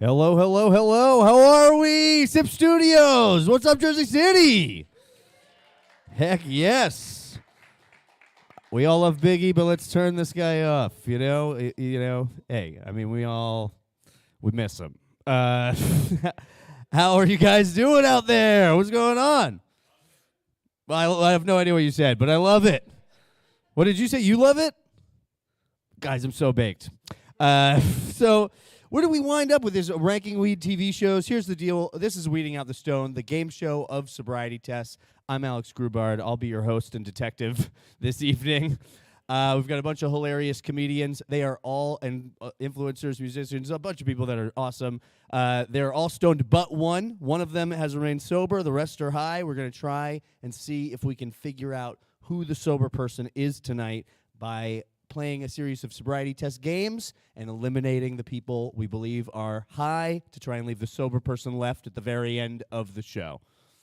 Hello, hello, hello. How are we? Sip Studios. What's up, Jersey City? Heck yes. We all love Biggie, but let's turn this guy off, you know? Hey, I mean, we miss him. How are you guys doing out there? What's going on? Well, I have no idea what you said, but I love it. What did you say? You love it? Guys, I'm so baked. So where do we wind up with this ranking weed TV shows? Here's the deal. This is Weeding Out the Stone, the game show of sobriety tests. I'm Alex Grubard. I'll be your host and detective this evening. We've got a bunch of hilarious comedians. They are all influencers, musicians, a bunch of people that are awesome. They're all stoned but one. One of them has remained sober. The rest are high. We're going to try and see if we can figure out who the sober person is tonight by playing a series of sobriety test games and eliminating the people we believe are high to try and leave the sober person left at the very end of the show.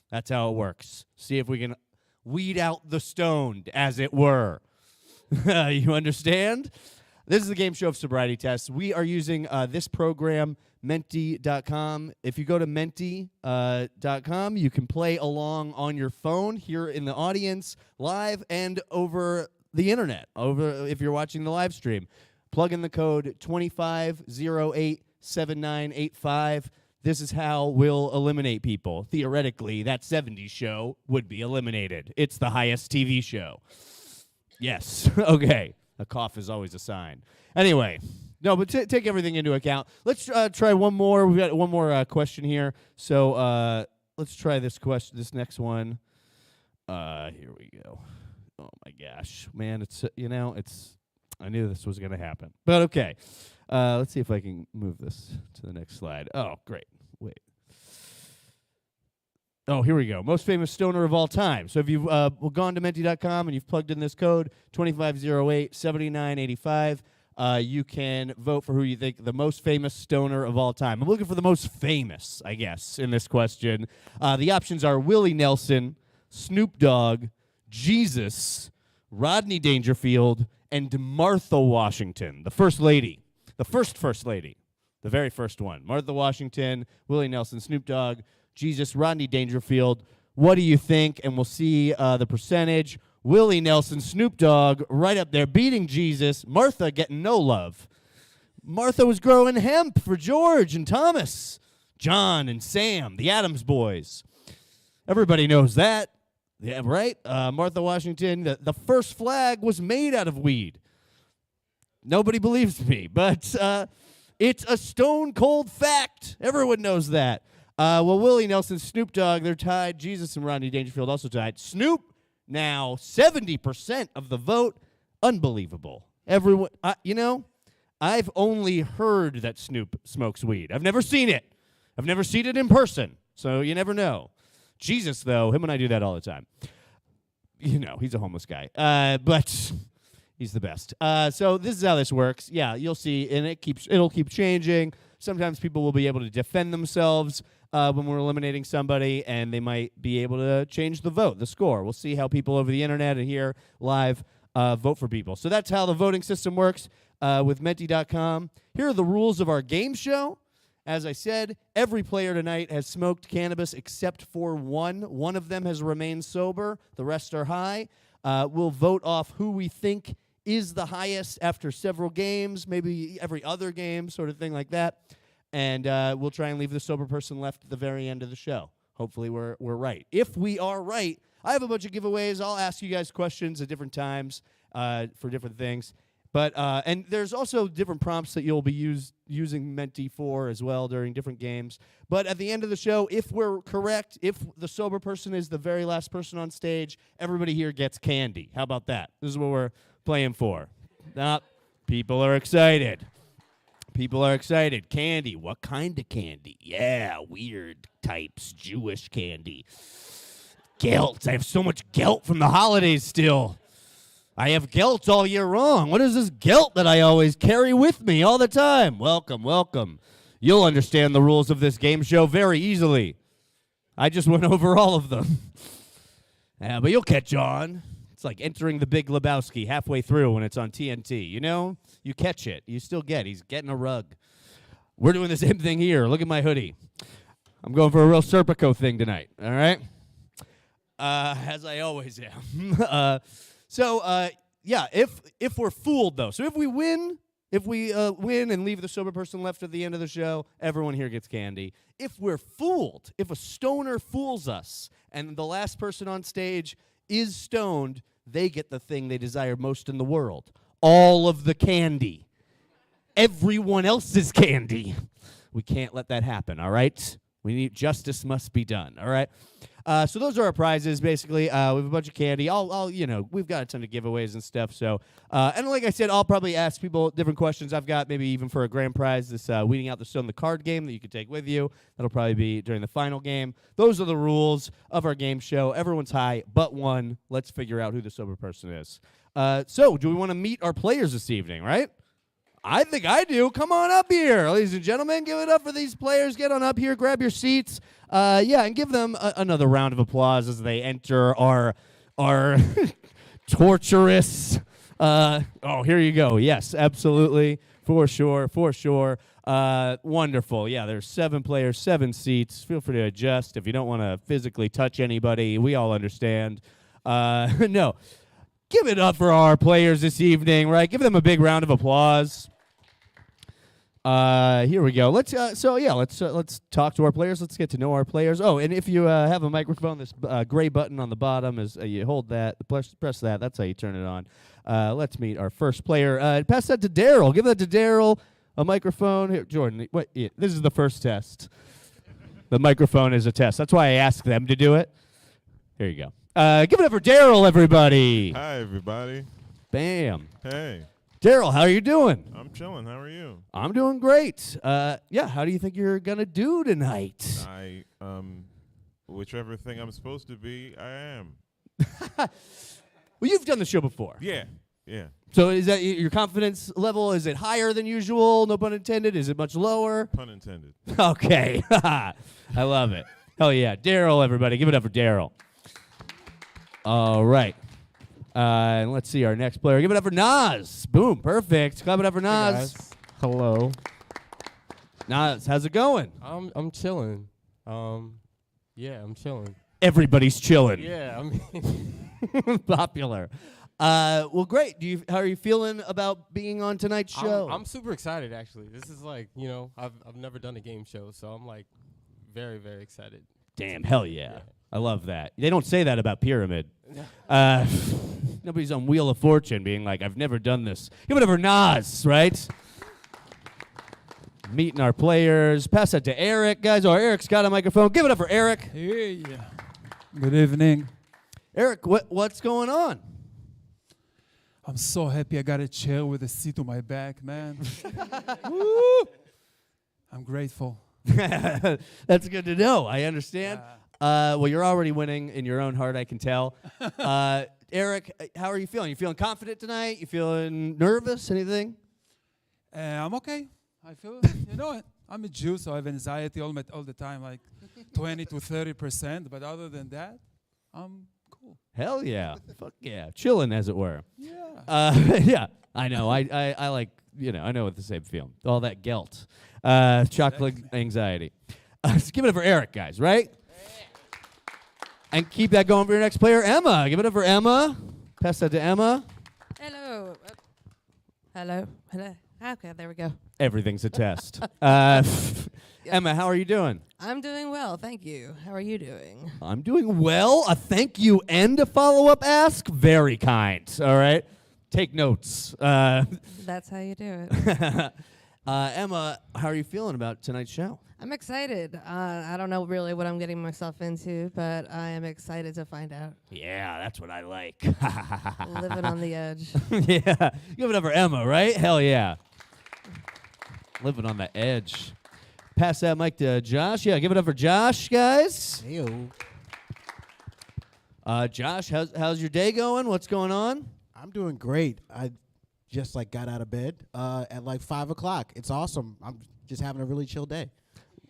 That's how it works. See if we can weed out the stoned, as it were. You understand? This is the game show of sobriety tests. We are using this program, Menti.com. If you go to Menti.com, you can play along on your phone here in the audience, live, and over the internet, if you're watching the live stream. Plug in the code 25087985. This is how we'll eliminate people. Theoretically, that 70s show would be eliminated. It's the highest TV show. Yes. Okay. A cough is always a sign. Anyway, no, but take everything into account. Let's try one more. We've got one more question here. So let's try this question. This next one. Here we go. Oh my gosh, man! I knew this was gonna happen, but okay. Let's see if I can move this to the next slide. Oh, great. Wait. Oh, here we go. Most famous stoner of all time. So if you've gone to Menti.com and you've plugged in this code 25087985, you can vote for who you think the most famous stoner of all time. I'm looking for the most famous, I guess, in this question. The options are Willie Nelson, Snoop Dogg, Jesus, Rodney Dangerfield, and Martha Washington, the first lady, the first lady, the very first one. Martha Washington, Willie Nelson, Snoop Dogg, Jesus, Rodney Dangerfield. What do you think? And we'll see the percentage. Willie Nelson, Snoop Dogg, right up there, beating Jesus. Martha getting no love. Martha was growing hemp for George and Thomas, John and Sam, the Addams boys. Everybody knows that. Yeah, right? Martha Washington, the first flag was made out of weed. Nobody believes me, but it's a stone-cold fact. Everyone knows that. Well, Willie Nelson, Snoop Dogg, they're tied. Jesus and Rodney Dangerfield also tied. Snoop, now 70% of the vote. Unbelievable. Everyone, I've only heard that Snoop smokes weed. I've never seen it. I've never seen it in person, so you never know. Jesus, though, him and I do that all the time. He's a homeless guy, but he's the best. So this is how this works. Yeah, you'll see, and it'll keep changing. Sometimes people will be able to defend themselves when we're eliminating somebody, and they might be able to change the vote, the score. We'll see how people over the internet and here live vote for people. So that's how the voting system works with Menti.com. Here are the rules of our game show. As I said, every player tonight has smoked cannabis except for one. One of them has remained sober. The rest are high. We'll vote off who we think is the highest after several games, maybe every other game, sort of thing like that. And we'll try and leave the sober person left at the very end of the show. Hopefully we're right. If we are right, I have a bunch of giveaways. I'll ask you guys questions at different times for different things. But and there's also different prompts that you'll be using Menti for as well during different games. But at the end of the show, if we're correct, if the sober person is the very last person on stage, everybody here gets candy. How about that? This is what we're playing for. People are excited. People are excited. Candy. What kind of candy? Yeah, weird types. Jewish candy. Gelt. I have so much gelt from the holidays still. I have gelt all year long. What is this gelt that I always carry with me all the time? Welcome, welcome. You'll understand the rules of this game show very easily. I just went over all of them. Yeah, but you'll catch on. It's like entering the Big Lebowski halfway through when it's on TNT. You catch it. You still get. He's getting a rug. We're doing the same thing here. Look at my hoodie. I'm going for a real Serpico thing tonight, all right? As I always am. Yeah, if we're fooled, though. So if we win and leave the sober person left at the end of the show, everyone here gets candy. If we're fooled, if a stoner fools us and the last person on stage is stoned, they get the thing they desire most in the world. All of the candy. Everyone else's candy. We can't let that happen, all right? Justice must be done, all right? So those are our prizes, basically. We have a bunch of candy. We've got a ton of giveaways and stuff. So, and like I said, I'll probably ask people different questions I've got, maybe even for a grand prize, this Weeding Out the Stone, the card game that you can take with you. That'll probably be during the final game. Those are the rules of our game show. Everyone's high but one. Let's figure out who the sober person is. So, do we want to meet our players this evening, right? I think I do. Come on up here, ladies and gentlemen. Give it up for these players. Get on up here. Grab your seats. And give them another round of applause as they enter our torturous. Here you go. Yes, absolutely. For sure. Wonderful. Yeah, there's 7 players, 7 seats. Feel free to adjust if you don't want to physically touch anybody. We all understand. No. Give it up for our players this evening, right? Give them a big round of applause. Here we go. Let's talk to our players. Let's get to know our players. Oh, and if you have a microphone, this gray button on the bottom is you hold that, press that. That's how you turn it on. Let's meet our first player. Pass that to Darryl. Give that to Darryl. A microphone. Here, Jordan. This is the first test. The microphone is a test. That's why I asked them to do it. Here you go. Give it up for Darryl, everybody. Hi, everybody. Bam. Hey. Darryl, how are you doing? I'm chilling. How are you? I'm doing great. How do you think you're going to do tonight? Whichever thing I'm supposed to be, I am. Well, you've done the show before. Yeah. So is that your confidence level? Is it higher than usual? No pun intended. Is it much lower? Pun intended. Okay. I love it. Hell yeah. Darryl, everybody. Give it up for Darryl. All right. And let's see our next player. Give it up for Nas. Boom. Perfect. Clap it up for Nas. Hey guys. Hello. Nas, how's it going? I'm chilling. I'm chilling. Everybody's chilling. Yeah, I mean Popular. Well, great. How are you feeling about being on tonight's show? I'm super excited actually. This is like, I've never done a game show, so I'm like very, very excited. Damn, hell yeah. I love that. They don't say that about Pyramid. Nobody's on Wheel of Fortune being like, I've never done this. Give it up for Nas, right? Meeting our players. Pass that to Erik, guys. Oh, Erik's got a microphone. Give it up for Erik. Hey. Good evening. Erik, what's going on? I'm so happy I got a chair with a seat on my back, man. Woo! I'm grateful. That's good to know. I understand. Well, you're already winning in your own heart, I can tell. Erik, how are you feeling? You feeling confident tonight? You feeling nervous? Anything? I'm okay. I feel, I'm a Jew, so I have anxiety all the time, like 20 to 30%. But other than that, I'm cool. Hell yeah. Fuck yeah. Chilling, as it were. Yeah. Yeah, I know. I like, I know what the same feeling. All that guilt. Chocolate anxiety. So give it up for Erik, guys, right? And keep that going for your next player, Emma. Give it up for Emma. Pass that to Emma. Hello. Hello. Okay, there we go. Everything's a test. Emma, how are you doing? I'm doing well, thank you. How are you doing? I'm doing well. A thank you and a follow-up ask. Very kind. All right? Take notes. That's how you do it. Emma, how are you feeling about tonight's show? I'm excited. I don't know really what I'm getting myself into, but I am excited to find out. Yeah, that's what I like. Living on the edge. Yeah. Give it up for Emma, right? Hell yeah. Living on the edge. Pass that mic to Josh. Yeah, give it up for Josh, guys. Heyo. Josh, how's your day going? What's going on? I'm doing great. I just got out of bed at 5 o'clock. It's awesome. I'm just having a really chill day.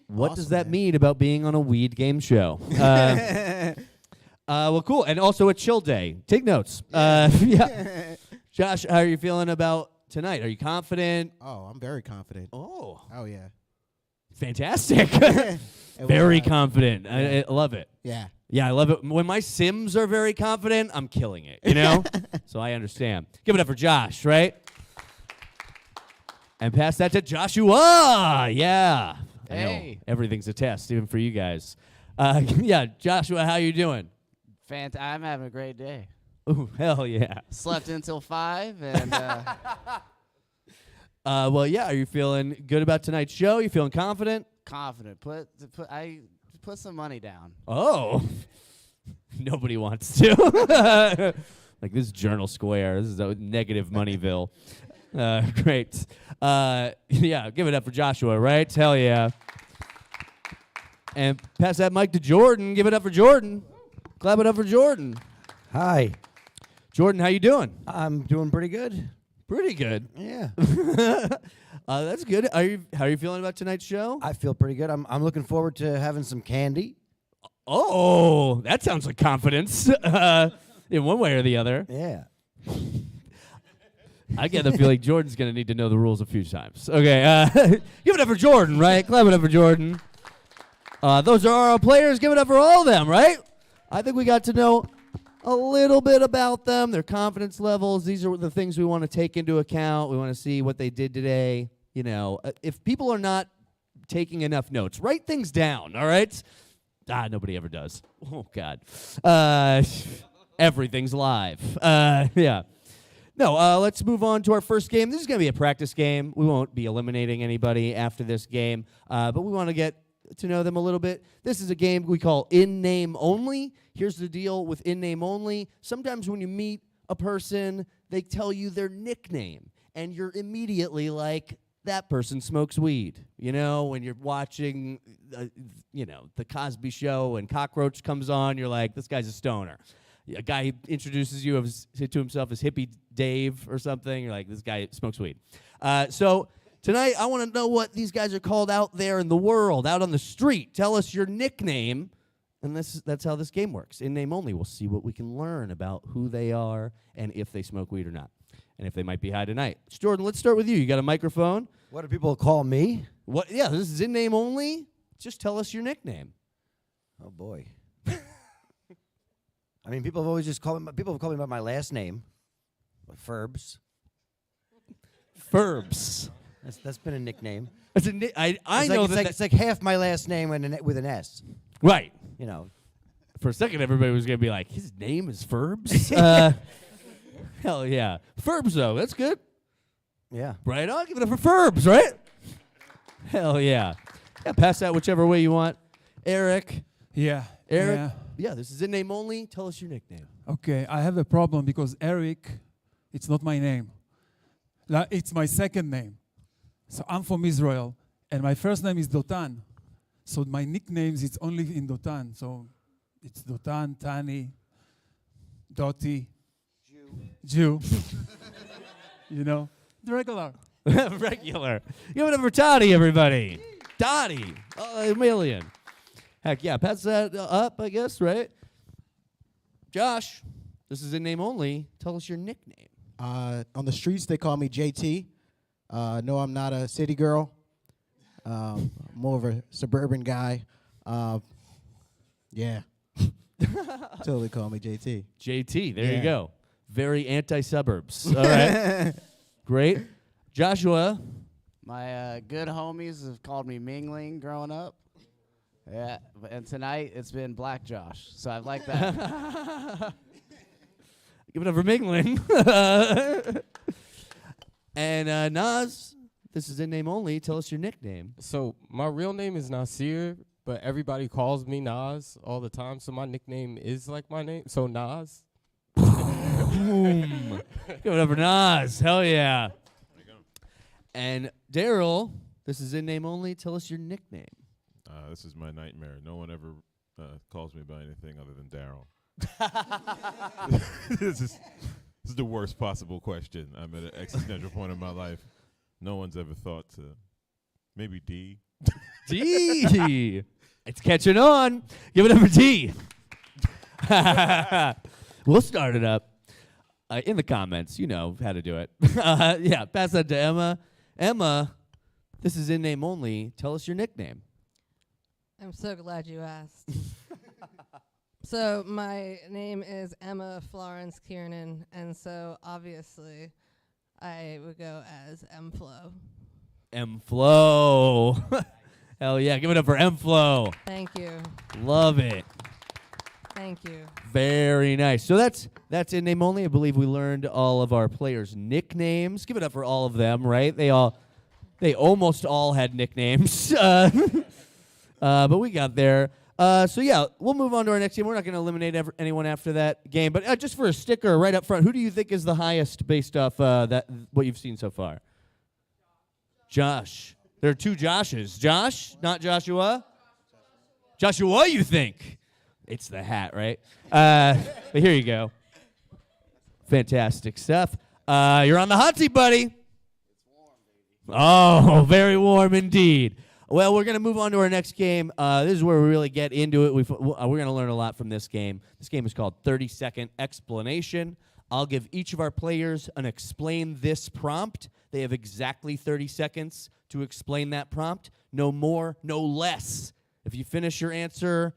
What Awesome, does that man. mean about being on a weed game show? Well, cool. And also a chill day. Take notes. Yeah. Josh, how are you feeling about tonight? Are you confident? Oh, I'm very confident. Oh. Oh, yeah. Fantastic. It Very was, confident. I love it. Yeah. Yeah, I love it. When my Sims are very confident, I'm killing it, you know? So I understand. Give it up for Josh, right? And pass that to Joshua. Yeah. I know. Hey. Everything's a test, even for you guys. Yeah, Joshua, how you doing? I'm having a great day. Ooh, hell yeah. Slept until 5, and Well, yeah, are you feeling good about tonight's show? You feeling confident? confident. I put some money down. Oh. Nobody wants to. Like, this is Journal Square. This is a negative Moneyville. Great. Yeah, give it up for Joshua, right? Hell yeah. And pass that mic to Jordon. Give it up for Jordon. Clap it up for Jordon. Hi. Jordon, how you doing? I'm doing pretty good. Pretty good. Yeah. That's good. How are you feeling about tonight's show? I feel pretty good. I'm looking forward to having some candy. Oh, that sounds like confidence. In one way or the other. Yeah. I get the feeling Jordan's going to need to know the rules a few times. Okay, give it up for Jordan, right? Clap it up for Jordan. Those are our players. Give it up for all of them, right? I think we got to know a little bit about them, their confidence levels. These are the things we want to take into account. We want to see what they did today. You know, if people are not taking enough notes, write things down, all right? Nobody ever does. Oh, God. Everything's live. Yeah. No, let's move on to our first game. This is going to be a practice game. We won't be eliminating anybody after this game, but we want to get to know them a little bit. This is a game we call in-name only. Here's the deal with in-name only. Sometimes when you meet a person, they tell you their nickname, and you're immediately like, that person smokes weed. You know, when you're watching, the Cosby Show and Cockroach comes on, you're like, this guy's a stoner. A guy introduces you to himself as Hippie Dave or something. You're like, this guy smokes weed. So tonight, I want to know what these guys are called out there in the world, out on the street. Tell us your nickname, and that's how this game works. In name only, we'll see what we can learn about who they are and if they smoke weed or not, and if they might be high tonight. Jordan, let's start with you. You got a microphone? What do people call me? What? Yeah, this is in name only. Just tell us your nickname. Oh boy. I mean, people have always just called me. People have called me by my last name, Ferbs. Ferbs. That's been a nickname. It's a I know that. It's like half my last name with an S. Right. You know. For a second, everybody was going to be like, his name is Ferbs? Hell yeah. Ferbs, though. That's good. Yeah. Right on. Give it up for Ferbs, right? Hell yeah. Yeah, pass that whichever way you want. Eric. Yeah. Eric. Yeah. Yeah, this is in name only. Tell us your nickname. Okay, I have a problem because Eric, it's not my name. It's my second name. So I'm from Israel, and my first name is Dotan. So my nicknames, it's only in Dotan. So it's Dotan, Tani, Doti, Jew. You know, the regular. Regular. Give it up for Toddy, everybody. Dottie. A million. Heck yeah, pass that up, I guess, right? Josh, this is in name only. Tell us your nickname. On the streets, they call me JT. No, I'm not a city girl. More of a suburban guy. Yeah. Totally call me JT. JT, there you Yeah. go. Very anti-suburbs. All right. Great. Joshua. My good homies have called me Mingling growing up. Yeah, and tonight it's been Black Josh, so I like that. Give it up for Mingling. And Nas, this is in name only. Tell us your nickname. So my real name is Nasir, but everybody calls me Nas all the time, so my nickname is like my name. So Nas. Boom. Give it up for Nas. Hell yeah. And Darryl, this is in name only. Tell us your nickname. This is my nightmare. No one ever calls me by anything other than Darryl. This is the worst possible question. I'm at an existential point in my life. No one's ever thought to maybe D. D. It's catching on. Give it up for D. We'll start it up in the comments. You know how to do it. Yeah, pass that to Emma. Emma, This is in name only. Tell us your nickname. I'm so glad you asked. So my name is Emma Florence Kiernan, and so obviously I would go as M-Flow. M-Flow. Hell yeah. Give it up for M-Flow. Thank you. Love it. Thank you. Very nice. So that's in name only. I believe we learned all of our players' nicknames. Give it up for all of them, right? They almost all had nicknames. But we got there. So yeah, we'll move on to our next game. We're not going to eliminate anyone after that game. But just for a sticker right up front, who do you think is the highest based off what you've seen so far? Josh. There are two Joshes. Josh, not Joshua? Joshua, you think? It's the hat, right? But here you go. Fantastic stuff. You're on the hot seat, buddy. It's warm, baby. Oh, very warm indeed. Well, we're going to move on to our next game. This is where we really get into it. We're going to learn a lot from this game. This game is called 30-Second Explanation. I'll give each of our players an explain this prompt. They have exactly 30 seconds to explain that prompt. No more, no less. If you finish your answer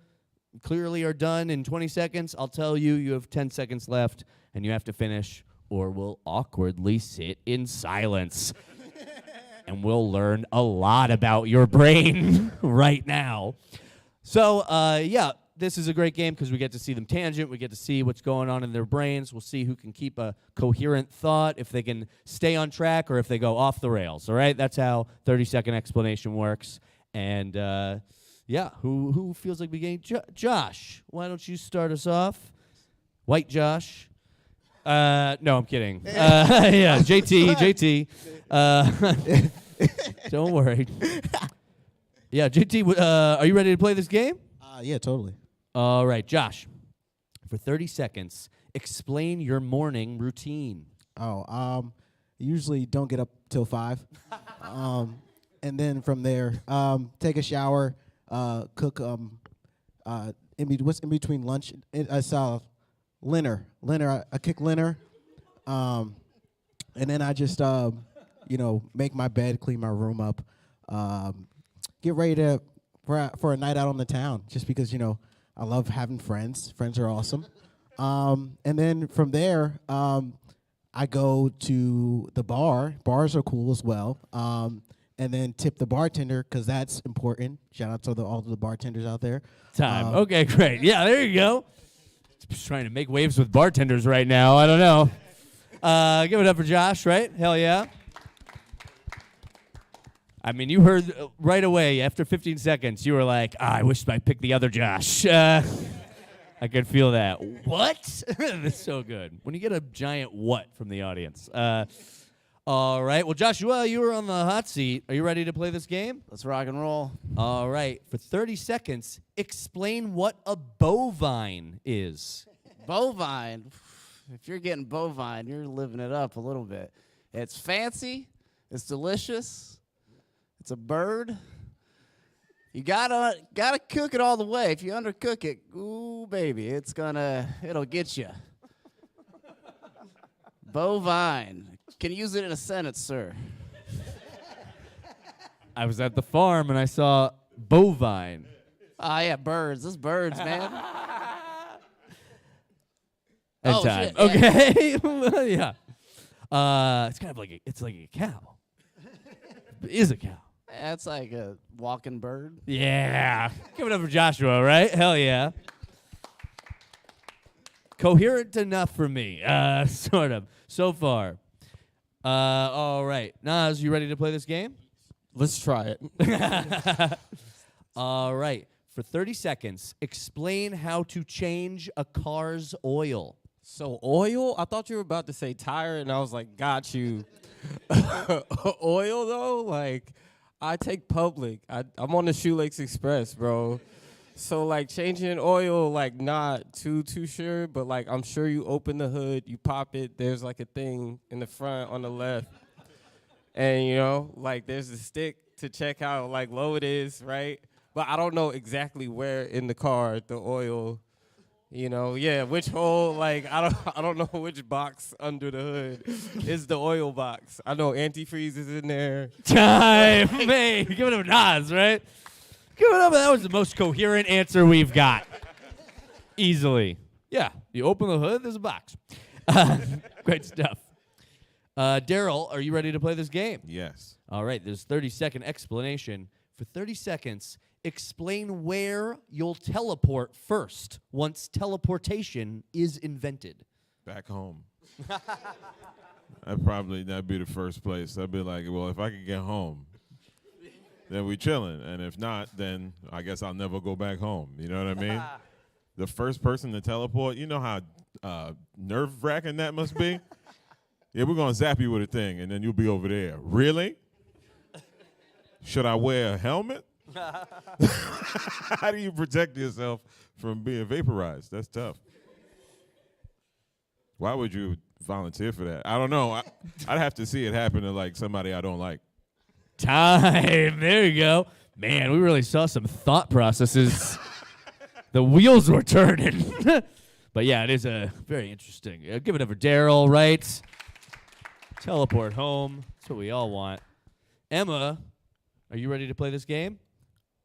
clearly are done in 20 seconds, I'll tell you you have 10 seconds left, and you have to finish, or we'll awkwardly sit in silence. And we'll learn a lot about your brain right now. So, yeah, this is a great game because we get to see them tangent. We get to see what's going on in their brains. We'll see who can keep a coherent thought, if they can stay on track, or if they go off the rails, all right? That's how 30-second explanation works. And, yeah, who feels like beginning? Josh, why don't you start us off? White Josh. No, I'm kidding. Yeah, JT. Don't worry. Yeah, JT, are you ready to play this game? Yeah, totally. All right, Josh. For 30 seconds, explain your morning routine. Usually don't get up till 5. And then from there, take a shower, cook, what's in between lunch? I saw Linner. I kick Linner. And then I just, make my bed, clean my room up, get ready for a night out on the town, just because, I love having friends. Friends are awesome. And then from there, I go to the bar. Bars are cool as well. And then tip the bartender, because that's important. Shout out to all the bartenders out there. Okay, great. Yeah, there you go. Just trying to make waves with bartenders right now. I don't know. Give it up for Josh, right? Hell yeah. I mean, you heard right away, after 15 seconds, you were like, I wish I picked the other Josh. I could feel that. What? That's so good. When you get a giant what from the audience. All right. Well, Joshua, you were on the hot seat. Are you ready to play this game? Let's rock and roll. All right. For 30 seconds, explain what a bovine is. Bovine. If you're getting bovine, you're living it up a little bit. It's fancy. It's delicious. It's a bird. You gotta cook it all the way. If you undercook it, ooh, baby, it'll get you. Bovine. Can you use it in a sentence, sir? I was at the farm and I saw bovine. Ah, yeah, birds. This birds, man. End Oh, time. shit, Okay. Yeah. It's kind of like it's like a cow. It is a cow. That's like a walking bird. Yeah. Give it up for Joshua, right? Hell yeah. Coherent enough for me, sort of, so far. All right. Nas, you ready to play this game? Let's try it. All right. For 30 seconds, explain how to change a car's oil. So oil? I thought you were about to say tire, and I was like, got you. Oil, though? Like, I take public. I'm on the Shoelace Express, bro. So, like, changing oil, like, not too sure, but, like, I'm sure you open the hood, you pop it, there's, like, a thing in the front on the left. And, like, there's a stick to check how, like, low it is, right? But I don't know exactly where in the car the oil, You know, yeah, which hole, like, I don't know which box under the hood is the oil box. I know antifreeze is in there. Time, man. Give it up, Nas, right? Give it up. That was the most coherent answer we've got. Easily. Yeah, you open the hood, there's a box. Great stuff. Darryl, are you ready to play this game? Yes. All right, there's 30-second explanation. For 30 seconds, explain where you'll teleport first once teleportation is invented. Back home. That'd be the first place. I'd be like, well, if I could get home, then we chilling. And if not, then I guess I'll never go back home. You know what I mean? The first person to teleport, you know how nerve-wracking that must be? Yeah, we're going to zap you with a thing, and then you'll be over there. Really? Should I wear a helmet? How do you protect yourself from being vaporized? That's tough. Why would you volunteer for that? I don't know. I'd have to see it happen to like somebody I don't like. Time. There you go. Man, we really saw some thought processes. The wheels were turning. But yeah, it is very interesting. Give it up for Darryl, right? Teleport home. That's what we all want. Emma, are you ready to play this game?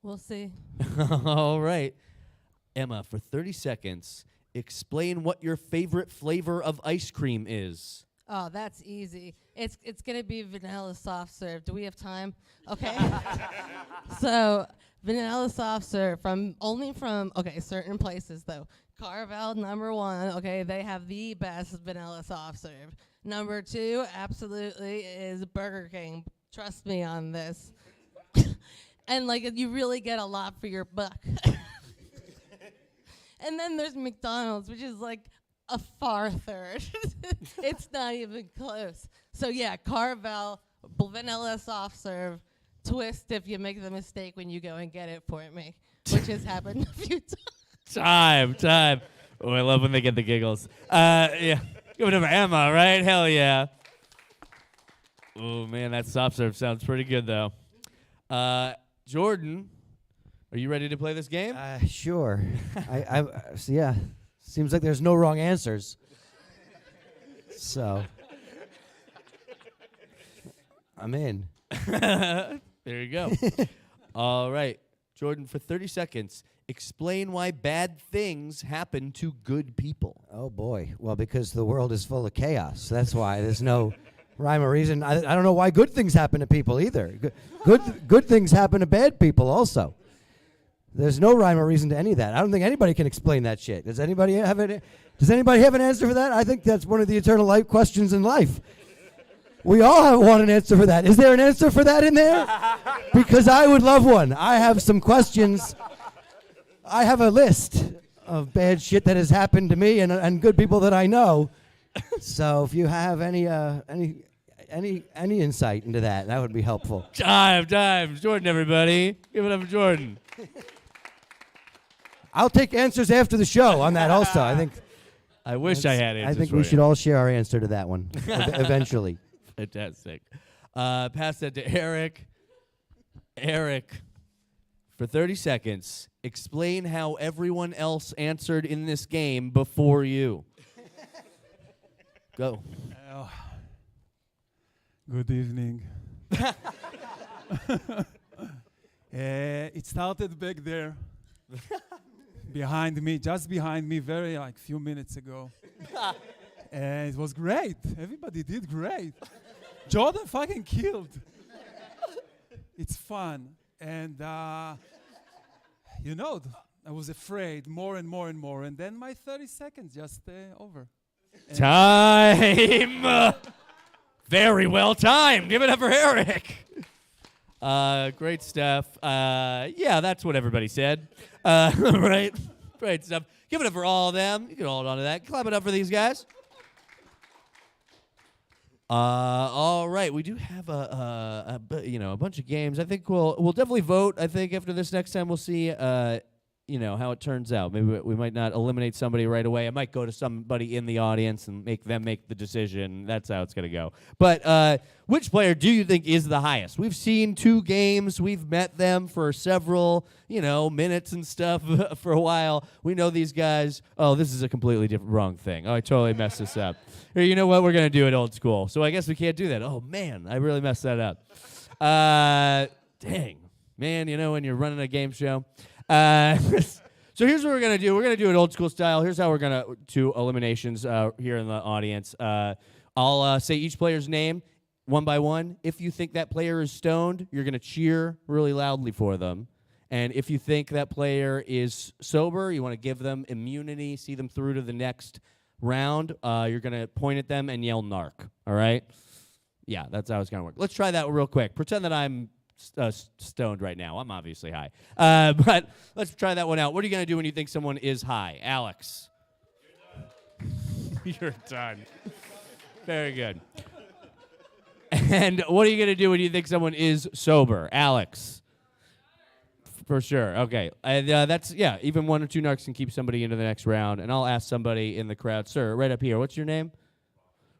We'll see. All right. Emma, for 30 seconds, explain what your favorite flavor of ice cream is. Oh, that's easy. It's gonna be vanilla soft serve. Do we have time? Okay. So vanilla soft serve only from certain places though. Carvel, number 1. Okay, they have the best vanilla soft serve. Number 2, absolutely, is Burger King. Trust me on this. And like you really get a lot for your buck. And then there's McDonald's, which is like a far third. It's not even close. So yeah, Carvel, vanilla soft serve, twist if you make the mistake when you go and get it for me, which has happened a few times. Time. Oh, I love when they get the giggles. Yeah. Give it up for Emma, right? Hell yeah. Oh, man, that soft serve sounds pretty good, though. Jordon, are you ready to play this game? Sure. So yeah. Seems like there's no wrong answers. So I'm in. There you go. All right. Jordon, for 30 seconds, explain why bad things happen to good people. Oh boy. Well, because the world is full of chaos. That's why there's no rhyme or reason. I don't know why good things happen to people either. Good things happen to bad people also. There's no rhyme or reason to any of that. I don't think anybody can explain that shit. Does anybody have an answer for that? I think that's one of the eternal life questions in life. We all want an answer for that. Is there an answer for that in there? Because I would love one. I have some questions. I have a list of bad shit that has happened to me and good people that I know. So if you have any insight into that, that would be helpful. Time. Jordon, everybody. Give it up for Jordon. I'll take answers after the show on that also. I wish I had answers I think for we you. should all share our answer to that one eventually. Fantastic. Pass that to Erik. Erik, for 30 seconds, explain how everyone else answered in this game before you. Go. Good evening. It started back there. Just behind me, very few minutes ago. And it was great. Everybody did great. Jordon fucking killed. It's fun. And, I was afraid more and more and more. And then my 30 seconds just over. Time. Very well timed. Give it up for Erik. Great stuff. Yeah, that's what everybody said. Right? Great stuff. Give it up for all of them. You can hold on to that. Clap it up for these guys. All right, we do have a bunch of games. I think we'll definitely vote. I think after this next time we'll see how it turns out. Maybe we might not eliminate somebody right away. I might go to somebody in the audience and make them make the decision. That's how it's going to go. But which player do you think is the highest? We've seen 2 games. We've met them for several, minutes and stuff for a while. We know these guys. Oh, this is a completely different wrong thing. Oh, I totally messed this up. Here, you know what? We're going to do it old school. So I guess we can't do that. Oh, man, I really messed that up. Dang. Man, when you're running a game show. So here's what we're going to do. We're going to do it old school style. Here's how we're going to do eliminations here in the audience. I'll say each player's name one by one. If you think that player is stoned, you're going to cheer really loudly for them. And if you think that player is sober, you want to give them immunity, see them through to the next round, you're going to point at them and yell narc. All right? Yeah, that's how it's going to work. Let's try that real quick. Pretend that I'm stoned right now. I'm obviously high. But let's try that one out. What are you going to do when you think someone is high? Alex. You're done. Very good. And what are you going to do when you think someone is sober? Alex. For sure. Okay. And that's, even 1 or 2 narcs can keep somebody into the next round. And I'll ask somebody in the crowd, sir, right up here. What's your name?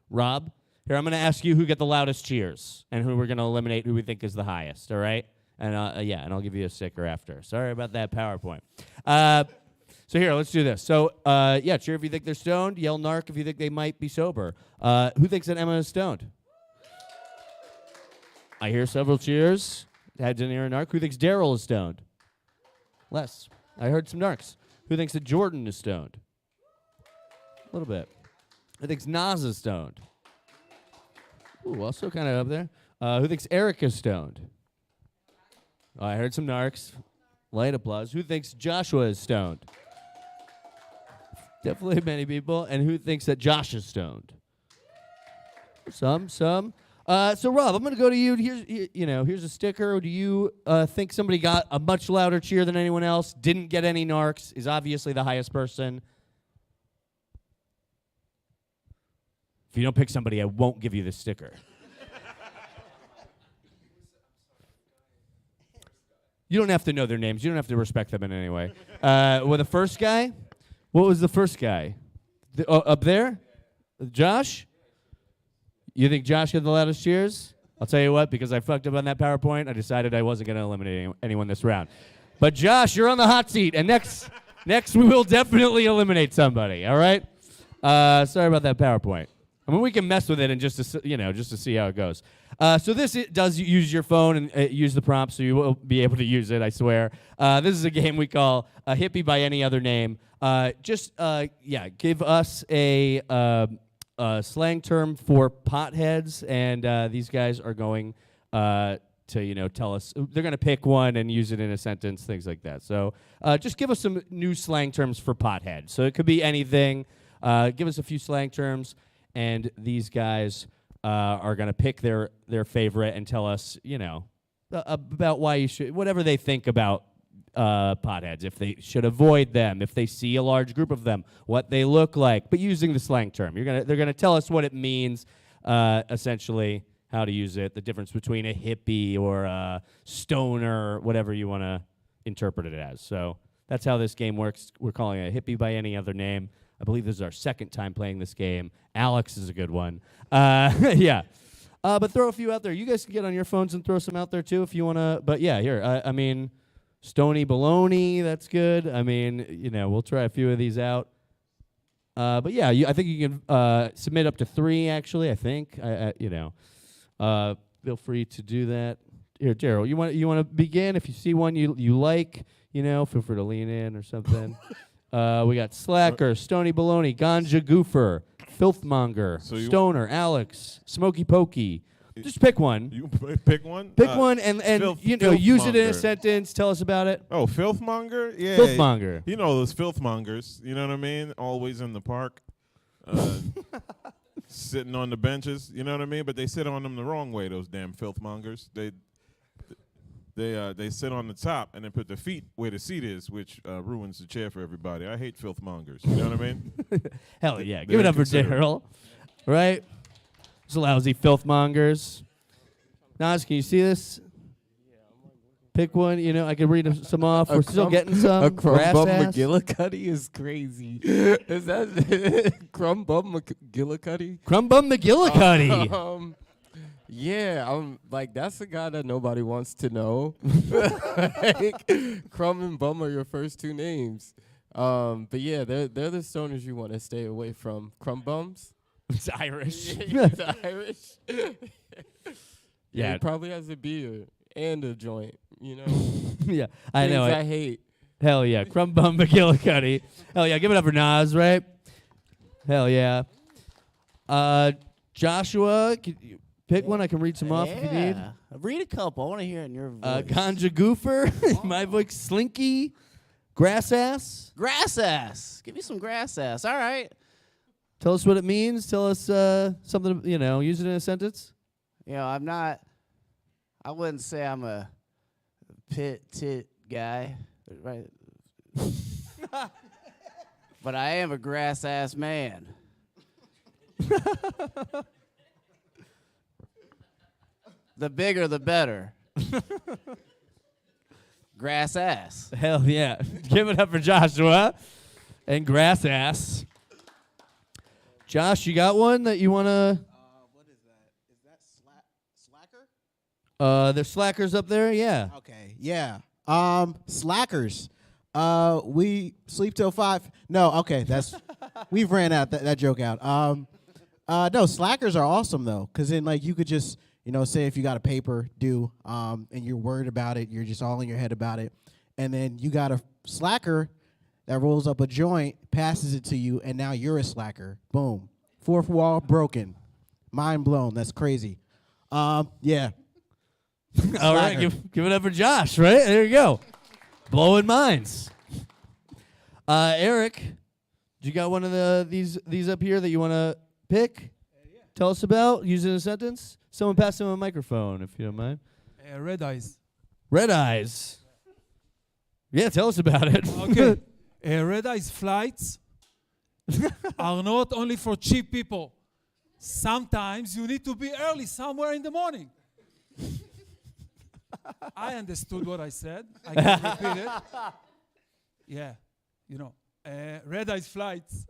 Rob? Here, I'm going to ask you who get the loudest cheers and who we're going to eliminate who we think is the highest, all right? And, and I'll give you a sticker after. Sorry about that PowerPoint. So here, let's do this. So, cheer if you think they're stoned. Yell narc if you think they might be sober. Who thinks that Emma is stoned? I hear several cheers. Heads in the air, narc. Who thinks Darryl is stoned? Less. I heard some narcs. Who thinks that Jordon is stoned? A little bit. Who thinks Nas is stoned? Ooh, also kind of up there. Who thinks Erik is stoned? Oh, I heard some narcs. Light applause. Who thinks Joshua is stoned? Definitely many people. And who thinks that Josh is stoned? Some. So, Rob, I'm going to go to you. Here's a sticker. Do you think somebody got a much louder cheer than anyone else, didn't get any narcs, is obviously the highest person? If you don't pick somebody, I won't give you the sticker. You don't have to know their names. You don't have to respect them in any way. Well, the first guy? What was the first guy? Up there? Josh? You think Josh had the loudest cheers? I'll tell you what, because I fucked up on that PowerPoint, I decided I wasn't going to eliminate anyone this round. But Josh, you're on the hot seat, and next we will definitely eliminate somebody, all right? Sorry about that PowerPoint. I mean, we can mess with it and just to see how it goes. So this does use your phone and use the prompt, so you will be able to use it, I swear. This is a game we call a hippie by any other name. Give us a slang term for potheads, and these guys are going to tell us. They're going to pick one and use it in a sentence, things like that. So just give us some new slang terms for pothead. So it could be anything. Give us a few slang terms. And these guys are going to pick their favorite and tell us, about why you should, whatever they think about potheads, if they should avoid them, if they see a large group of them, what they look like, but using the slang term. They're going to tell us what it means, essentially, how to use it, the difference between a hippie or a stoner, whatever you want to interpret it as. So that's how this game works. We're calling it a hippie by any other name. I believe this is our second time playing this game. Alex is a good one. But throw a few out there. You guys can get on your phones and throw some out there, too, if you want to. But, yeah, here. Stony Baloney, that's good. We'll try a few of these out. I think you can submit up to 3, actually, I think. Feel free to do that. Here, Darryl, you want to begin? If you see one you like, feel free to lean in or something. We got Slacker, Stony Baloney, Ganja Goofer, Filthmonger, Stoner, Alex, Smoky Pokey. Just pick one. You pick one? Pick one and use it in a sentence. Tell us about it. Oh, Filthmonger? Yeah. Filthmonger. You know those filthmongers. You know what I mean? Always in the park. Sitting on the benches. You know what I mean? But they sit on them the wrong way, those damn filthmongers. They sit on the top and then put their feet where the seat is, which ruins the chair for everybody. I hate filthmongers. You know what I mean? Hell yeah. Give it up for Darryl. Right? Those lousy filthmongers. Nas, can you see this? Pick one. You know, I can read some off. A We're still crumb- getting some. A crumb Grass bum ass. McGillicuddy is crazy. Is that crumb bum McGillicuddy? Crumb bum McGillicuddy. Yeah, I'm like that's the guy that nobody wants to know. Like, Crumb and Bum are your first two names. But yeah, they're the stoners you want to stay away from. Crumb Bums. It's Irish. He's Irish. Yeah. He probably has a beer and a joint. You know. Yeah, I know Things it. I hate. Hell yeah, Crumb Bum McGillicuddy. Hell yeah, give it up for Nas, right? Hell yeah. Joshua, pick one. I can read some off if you need. Read a couple. I want to hear it in your voice. Ganja Goofer, my voice, Slinky, Grass Ass. Grass ass. Give me some grass ass. All right. Tell us what it means. Tell us something, use it in a sentence. You know, I wouldn't say I'm a tit guy, right? But I am a grass ass man. The bigger, the better. Grass ass. Hell yeah. Give it up for Joshua and Grass Ass. Josh, you got one that you want to? What is that? Is that slacker? There's slackers up there, yeah. Okay, yeah. Slackers. We sleep till 5. No, okay, we've ran out that joke out. No, slackers are awesome though, because then like you could just say if you got a paper due, and you're worried about it, you're just all in your head about it, and then you got a slacker that rolls up a joint, passes it to you, and now you're a slacker. Boom, fourth wall broken, mind blown. That's crazy. Yeah. All right, give it up for Josh, right? There you go. Blowing minds. Eric, you got one of these up here that you want to pick? Yeah. Tell us about. Use it in a sentence. Someone pass him a microphone, if you don't mind. Red eyes. Red Eyes. Yeah, tell us about it. Okay. Red eyes flights are not only for cheap people. Sometimes you need to be early somewhere in the morning. I understood what I said. I can repeat it. Yeah, red eyes flights.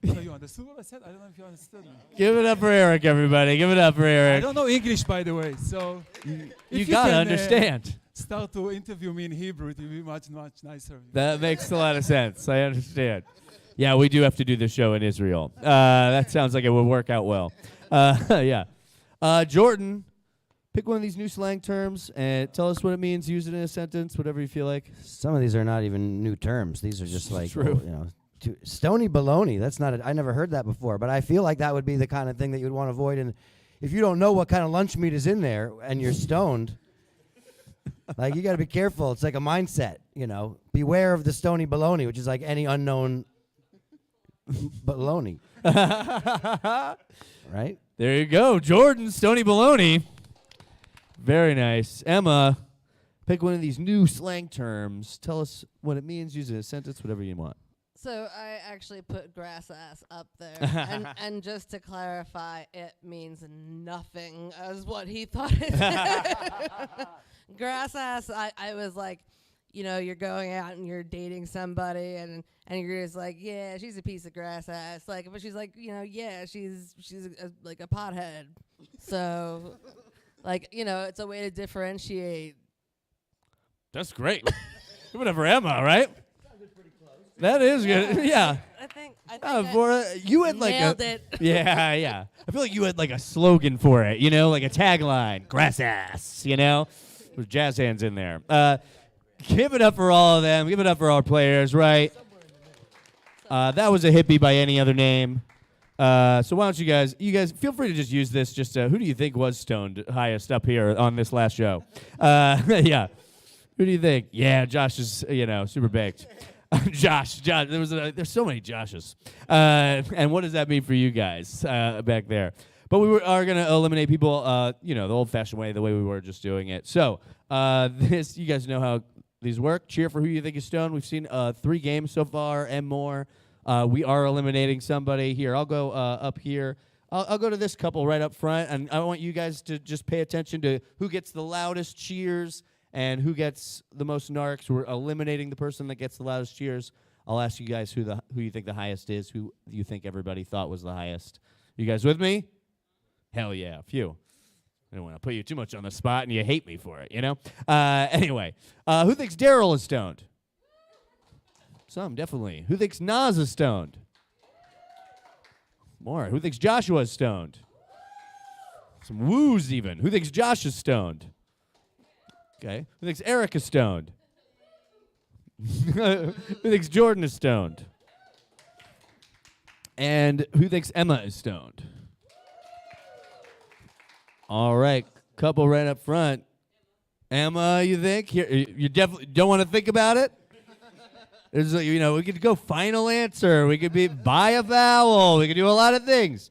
So you understood what I said? I don't know if you understood me. Give it up for Eric, everybody. Give it up for I Eric. don't know English, by the way, so You if gotta can, understand. Start to interview me in Hebrew, it will be much, much nicer. That makes a lot of sense. I understand. Yeah, we do have to do the show in Israel. That sounds like it would work out well. Yeah. Jordan, pick one of these new slang terms and tell us what it means. Use it in a sentence, whatever you feel like. Some of these are not even new terms. These are just like, True. stony baloney. That's not. I never heard that before, but I feel like that would be the kind of thing that you would want to avoid. And if you don't know what kind of lunch meat is in there and you're stoned, like you got to be careful. It's like a mindset. Beware of the stony baloney, which is like any unknown baloney. Right? There you go. Jordan, Stony Baloney. Very nice. Emma, pick one of these new slang terms. Tell us what it means. Use it in a sentence, whatever you want. So I actually put grass ass up there, and just to clarify, it means nothing as what he thought it did. Grass ass, I was like, you're going out and you're dating somebody, and you're just like, yeah, she's a piece of grass ass, like, but she's like, yeah, she's like a pothead, so, like, it's a way to differentiate. That's great. Give it up for Emma, right? That is good. Yeah. I think you had like nailed it. Yeah, yeah. I feel like you had like a slogan for it, like a tagline, grass ass, with jazz hands in there. Give it up for all of them. Give it up for our players, right? That was a hippie by any other name. So why don't you guys feel free to just use this. Just who do you think was stoned highest up here on this last show? Yeah. Who do you think? Yeah, Josh is super baked. Josh. There's so many Joshes. And what does that mean for you guys back there? But we are going to eliminate people, the old-fashioned way, the way we were just doing it. So you guys know how these work. Cheer for who you think is stoned. We've seen 3 games so far and more. We are eliminating somebody here. I'll go up here. I'll go to this couple right up front, and I want you guys to just pay attention to who gets the loudest cheers And who gets the most narcs? We're eliminating the person that gets the loudest cheers. I'll ask you guys who you think the highest is, who you think everybody thought was the highest. You guys with me? Hell yeah, phew. I don't want to put you too much on the spot and you hate me for it, you know? Anyway, who thinks Darryl is stoned? Some, definitely. Who thinks Nas is stoned? More. Who thinks Joshua is stoned? Some woos even. Who thinks Josh is stoned? Okay. Who thinks Erik is stoned? Who thinks Jordon is stoned? And who thinks Emma is stoned? All right, couple right up front. Emma, you think? Here, you definitely don't want to think about it? There's, we could go final answer. We could be buy a vowel. We could do a lot of things.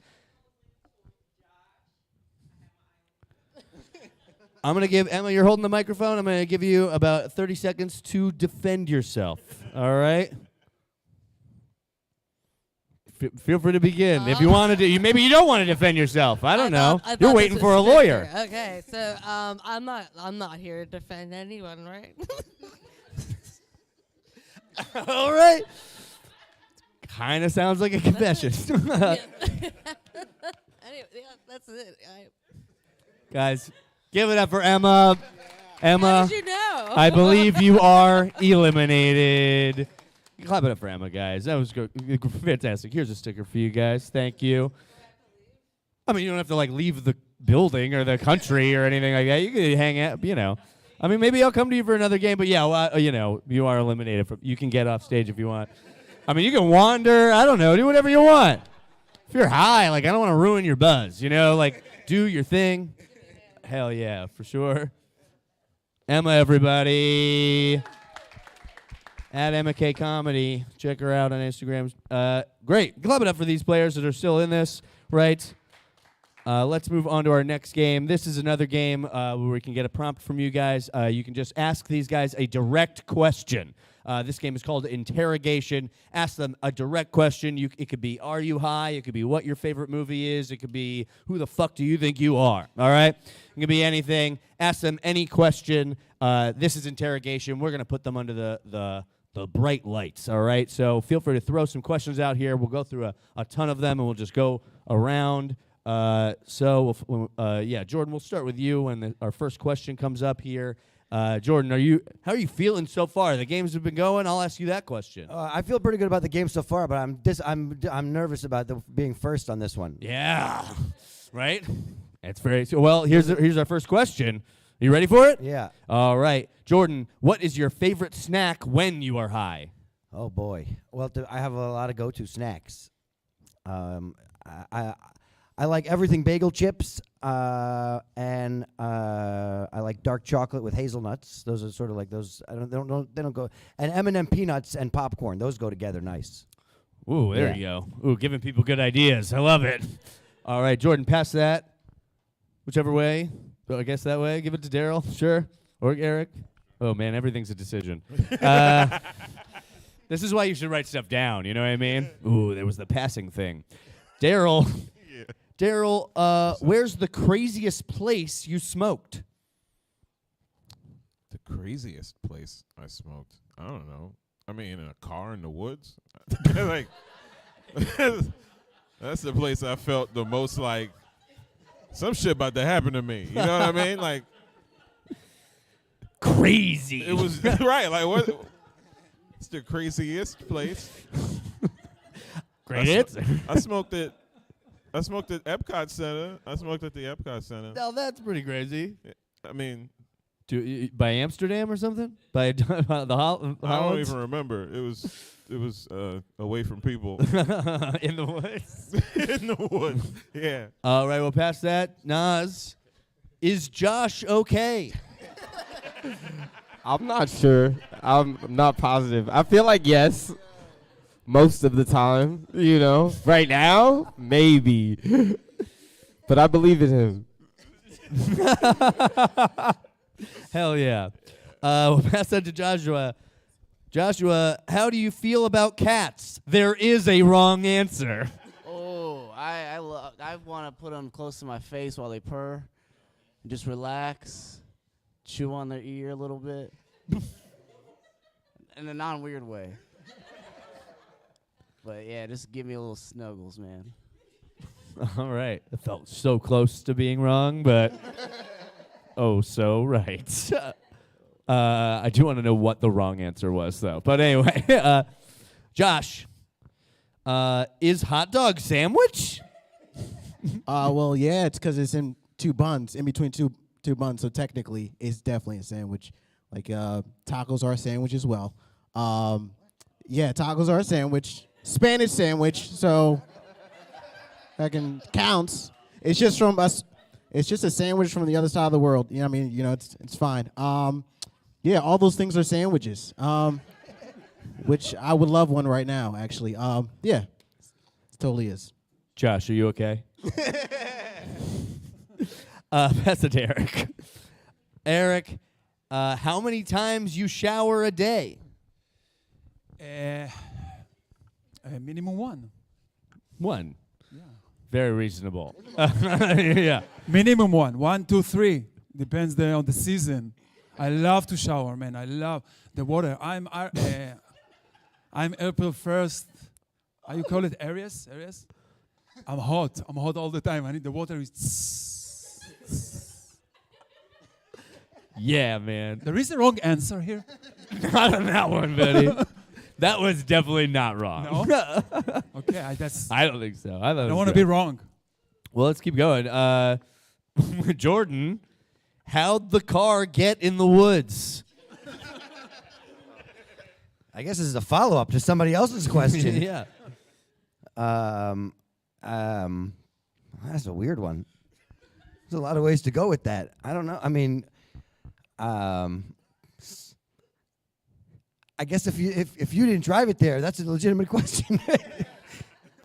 I'm going to give Emma, you're holding the microphone. I'm going to give you about 30 seconds to defend yourself. All right? Feel free to begin. If you want to maybe you don't want to defend yourself. I don't know. You're waiting for a lawyer. Okay, so I'm not here to defend anyone, right? All right. Kind of sounds like a confession. Anyway, yeah, that's it. Guys, give it up for Emma. Emma, How did you know? I believe you are eliminated. Clap it up for Emma, guys. That was fantastic. Here's a sticker for you guys. Thank you. I mean, you don't have to leave the building or the country or anything like that. You can hang out, I mean, maybe I'll come to you for another game, but yeah, you are eliminated. You can get off stage if you want. I mean, you can wander. I don't know. Do whatever you want. If you're high, I don't want to ruin your buzz, do your thing. Hell yeah, for sure. Emma, everybody. At Emma K Comedy. Check her out on Instagram. Great. Clap it up for these players that are still in this, right? Let's move on to our next game. This is another game where we can get a prompt from you guys. You can just ask these guys a direct question. This game is called Interrogation. Ask them a direct question. It could be, are you high? It could be what your favorite movie is. It could be, who the fuck do you think you are? All right? It could be anything. Ask them any question. This is Interrogation. We're going to put them under the bright lights, all right? So feel free to throw some questions out here. We'll go through a ton of them, and we'll just go around. Jordan, we'll start with you when our first question comes up here. Jordan, how are you feeling so far? The games have been going. I'll ask you that question. I feel pretty good about the game so far, but I'm nervous about being first on this one. Yeah, right? That's very well. Here's our first question. Are you ready for it? Yeah. All right. Jordan, what is your favorite snack when you are high? Oh, boy. Well, I have a lot of go-to snacks. I like everything bagel chips, and I like dark chocolate with hazelnuts. Those are sort of like those. They don't go. And M&M peanuts and popcorn. Those go together nice. Ooh, there you go. Ooh, giving people good ideas. I love it. All right, Jordan, pass that. Whichever way. I guess that way. Give it to Darryl. Sure. Or Erik. Oh, man, everything's a decision. This is why you should write stuff down. You know what I mean? Ooh, there was the passing thing. Darryl. Yeah. Darryl, where's the craziest place you smoked? The craziest place I smoked? I don't know. I mean, in a car in the woods? That's the place I felt the most like some shit about to happen to me. You know what I mean? Crazy. It was right. What? It's the craziest place. Great answer. I smoked at Epcot Center. I smoked at the Epcot Center. Now that's pretty crazy. I mean, by Amsterdam or something? By the Hollands? I don't even remember. It was away from people. In the woods. In the woods. Yeah. All right, well, past that, Nas, is Josh okay? I'm not sure. I'm not positive. I feel like yes, most of the time. Right now, maybe, but I believe in him. Hell yeah. We'll pass that to Joshua. Joshua, how do you feel about cats? There is a wrong answer. Oh, I want to put them close to my face while they purr, and just relax, chew on their ear a little bit. In a non-weird way. But yeah, just give me a little snuggles, man. All right. I felt so close to being wrong, but oh, so right. I do want to know what the wrong answer was, though. But anyway, Josh, is hot dog sandwich? Well, yeah, it's because it's in two buns, in between two buns. So technically, it's definitely a sandwich. Like tacos are a sandwich as well. Yeah, tacos are a sandwich. Spanish sandwich. So that counts. It's just from us. It's just a sandwich from the other side of the world. You know what I mean? You know, it's fine. Yeah, all those things are sandwiches. Which I would love one right now, actually. Yeah, it totally is. Josh, are you okay? That's a Eric. Eric, how many times you shower a day? Minimum one. One. Yeah. Very reasonable. Yeah. Minimum one. 1, 2, 3. Depends on the season. I love to shower, man. I love the water. I'm April 1st. How you call it? Aries? I'm hot. I'm hot all the time. I need the water is. Yeah, man. There is a wrong answer here. Not on that one, buddy. That was definitely not wrong. No. Okay, I don't think so. I don't want to be wrong. Well, let's keep going. Jordon, how'd the car get in the woods? I guess this is a follow-up to somebody else's question. Yeah. That's a weird one. There's a lot of ways to go with that. I don't know. I mean, I guess if you didn't drive it there, that's a legitimate question.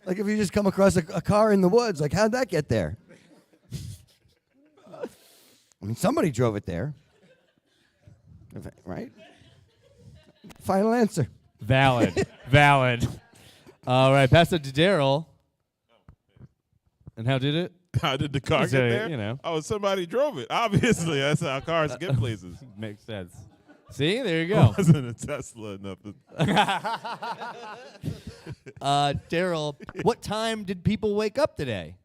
Like if you just come across a car in the woods, like how'd that get there? I mean, somebody drove it there, right? Final answer. Valid. All right, pass it to Darryl. And how did it? How did the car get So, there? you know. Oh, somebody drove it. Obviously, that's how cars get places. Makes sense. See, there you go. It wasn't a Tesla, nothing. Darryl, what time did people wake up today?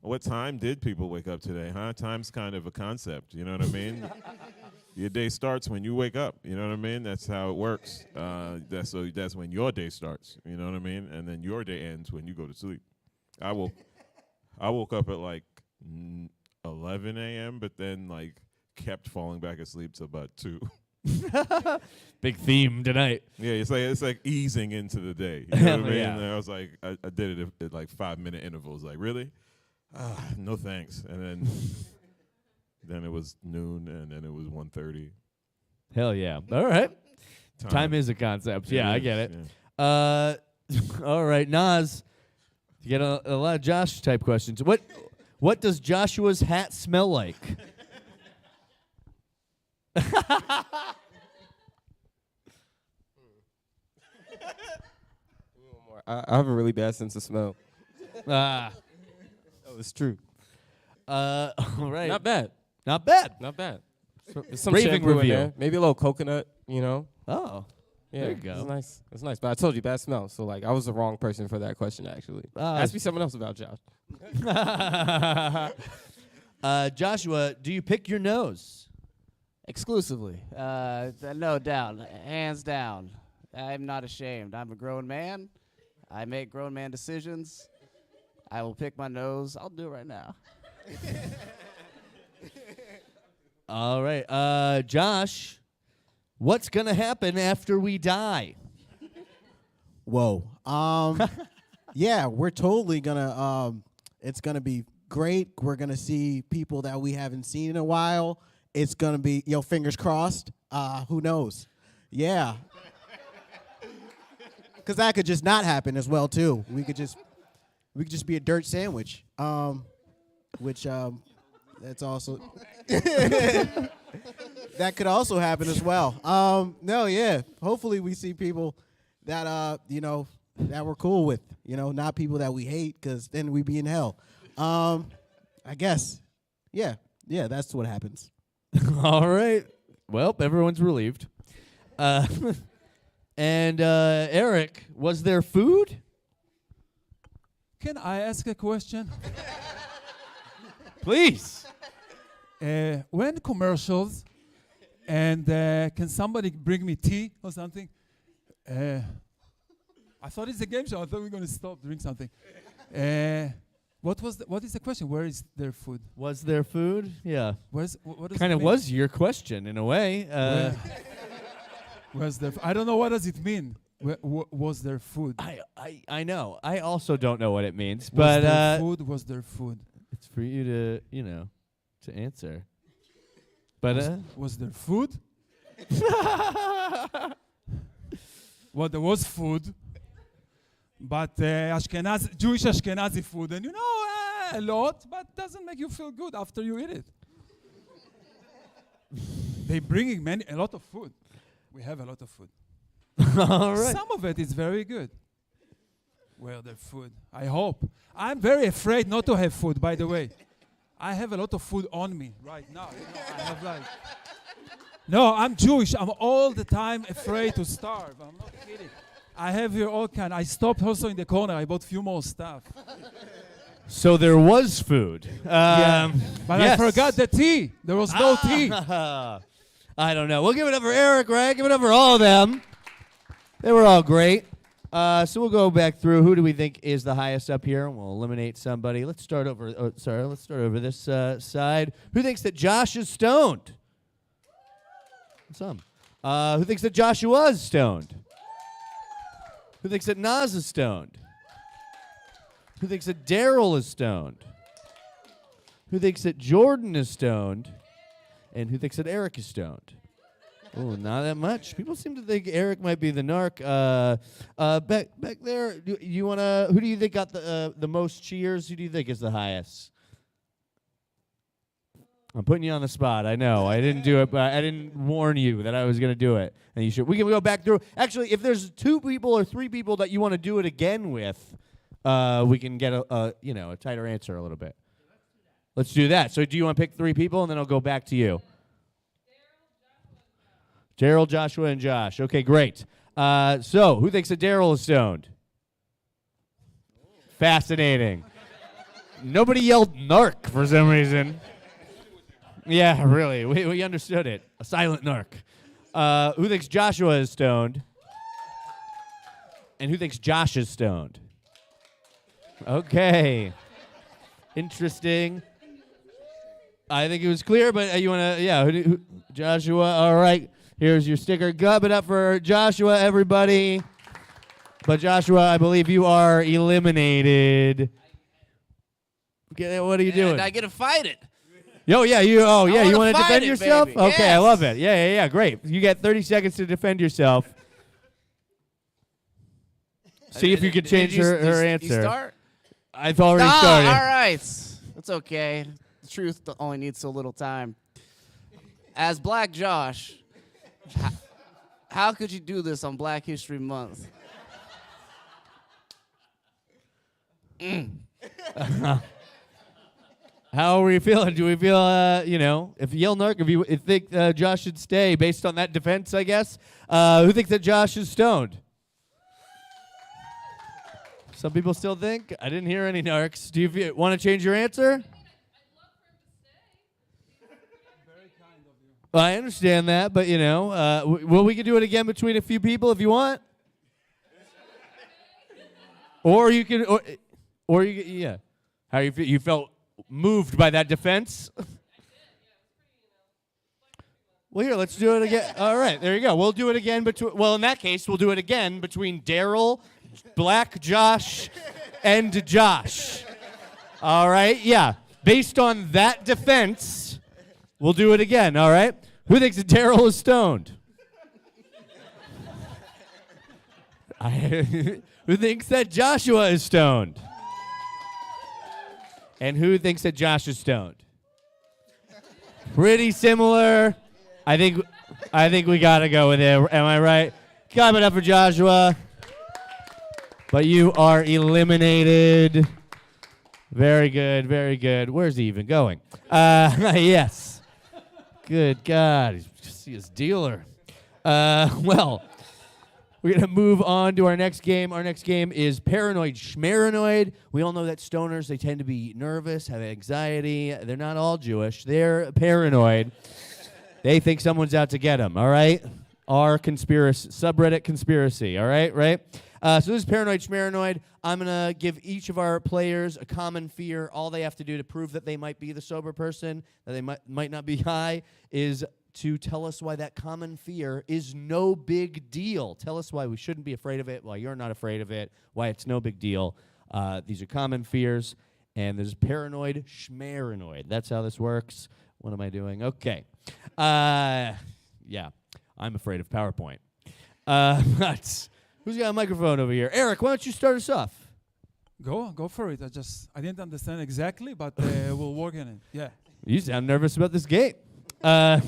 What time did people wake up today, huh? Time's kind of a concept, you know what I mean? Your day starts when you wake up, you know what I mean? That's how it works. That's when your day starts, you know what I mean? And then your day ends when you go to sleep. I woke up at like 11 a.m., but then like kept falling back asleep till about 2. Big theme tonight. Yeah, it's like easing into the day. You know what I mean? Yeah. And I was like, I did it at like 5-minute intervals. Like, really? No thanks. And then it was noon, and then it was 1:30. Hell yeah. All right. Time is a concept. Yeah, I get it. Yeah. All right, Nas. You get a lot of Josh type questions. What does Joshua's hat smell like? I have a really bad sense of smell. Oh, it's true. All right. Not bad. Not bad. Not bad. There's some Raving shampoo in review. there. Maybe a little coconut, you know. Oh. Yeah, There you go. It's nice. It's nice. But I told you, bad smell. So, like, I was the wrong person for that question, actually. Ask me something else about Josh. Joshua, do you pick your nose? Exclusively. No doubt. Hands down. I'm not ashamed. I'm a grown man. I make grown man decisions. I will pick my nose. I'll do it right now. All right. Josh, what's going to happen after we die? Whoa. Yeah, we're totally gonna. It's gonna be great. We're gonna see people that we haven't seen in a while. It's gonna be, fingers crossed. Who knows? Yeah. Because that could just not happen as well too. We could just be a dirt sandwich. Which that's also that could also happen as well. No, yeah. Hopefully we see people that that we're cool with. Not people that we hate, because then we'd be in hell. I guess. Yeah, that's what happens. All right. Well, everyone's relieved. And Erik, was there food? Can I ask a question? Please. When commercials, and can somebody bring me tea or something? I thought it's a game show. I thought we were going to stop, drink something. What is the question? Where is their food? Was there food? Yeah. What does Kind it of mean? was your question in a way. Where's there? I don't know what does it mean. Was there food? I know. I also don't know what it means, Was but there food? Was there food? it's for you to, to answer. But Was there food? Well, there was food, but Jewish Ashkenazi food, and a lot, but doesn't make you feel good after you eat it. They bringing a lot of food. We have a lot of food. all right. Some of it is very good. Well, the food. I hope. I'm very afraid not to have food, by the way. I have a lot of food on me right now. I have No, I'm Jewish. I'm all the time afraid to starve. I'm not kidding. I have here all kind. I stopped also in the corner. I bought a few more stuff. So there was food. But yes. I forgot the tea. There was no tea. I don't know. We'll give it up for Erik, right? Give it up for all of them. They were all great. So we'll go back through. Who do we think is the highest up here? We'll eliminate somebody. Let's start over. Let's start over this side. Who thinks that Josh is stoned? Some. Who thinks that Joshua is stoned? Who thinks that Nas is stoned? Who thinks that Darryl is stoned? Who thinks that Jordon is stoned? And who thinks that Erik is stoned? Oh, not that much. People seem to think Erik might be the narc. Back there, you wanna? Who do you think got the most cheers? Who do you think is the highest? I'm putting you on the spot. I know. I didn't do it, but I didn't warn you that I was going to do it. And you should. We can go back through. Actually, if there's 2 people or 3 people that you want to do it again with, we can get a tighter answer a little bit. Let's do that. So do you want to pick 3 people, and then I'll go back to you? Darryl, Joshua, and Josh. Okay, great. So who thinks that Darryl is stoned? Fascinating. Nobody yelled narc for some reason. Yeah, really. We understood it. A silent narc. Who thinks Joshua is stoned? And who thinks Josh is stoned? Okay. Interesting. I think it was clear, but you want to, Joshua, all right. Here's your sticker. Gub it up for Joshua, everybody. But Joshua, I believe you are eliminated. Okay, what are you doing? And I get to fight it. You want to defend it, yourself? baby. Okay, Yes. I love it. Yeah, great. You get 30 seconds to defend yourself. See if you can change her answer. You start? I've already started. All right. It's okay. The truth only needs so little time. As Black Josh, how could you do this on Black History Month? How are we feeling? Do we feel, if you yell narc, if you think Josh should stay based on that defense, I guess? Who thinks that Josh is stoned? Some people still think. I didn't hear any narcs. Do you want to change your answer? Well, I understand that, but, we can do it again between a few people if you want. Or you could, or you, yeah. How you feel? You felt moved by that defense? Well, here, let's do it again. All right, there you go. We'll do it again in that case, we'll do it again between Darryl, Black Josh, and Josh. All right, yeah. Based on that defense, we'll do it again, all right? Who thinks that Darryl is stoned? Who thinks that Joshua is stoned? And who thinks that Josh is stoned? Pretty similar. I think we gotta go with it. Am I right? Clap it up for Joshua. But you are eliminated. Very good, very good. Where's he even going? Yes. Good God. He's his dealer. Well, we're going to move on to our next game. Our next game is Paranoid Schmaranoid. We all know that stoners, they tend to be nervous, have anxiety. They're not all Jewish. They're paranoid. They think someone's out to get them, all right? Our subreddit conspiracy, all right? Right? So this is Paranoid Schmaranoid. I'm going to give each of our players a common fear. All they have to do to prove that they might be the sober person, that they might not be high, is to tell us why that common fear is no big deal. Tell us why we shouldn't be afraid of it, why you're not afraid of it, why it's no big deal. These are common fears, and there's Paranoid Schmaranoid. That's how this works. What am I doing? Okay. Yeah, I'm afraid of PowerPoint. But who's got a microphone over here? Eric, why don't you start us off? Go for it. I didn't understand exactly, but we'll work on it. Yeah. You sound nervous about this game. Yeah.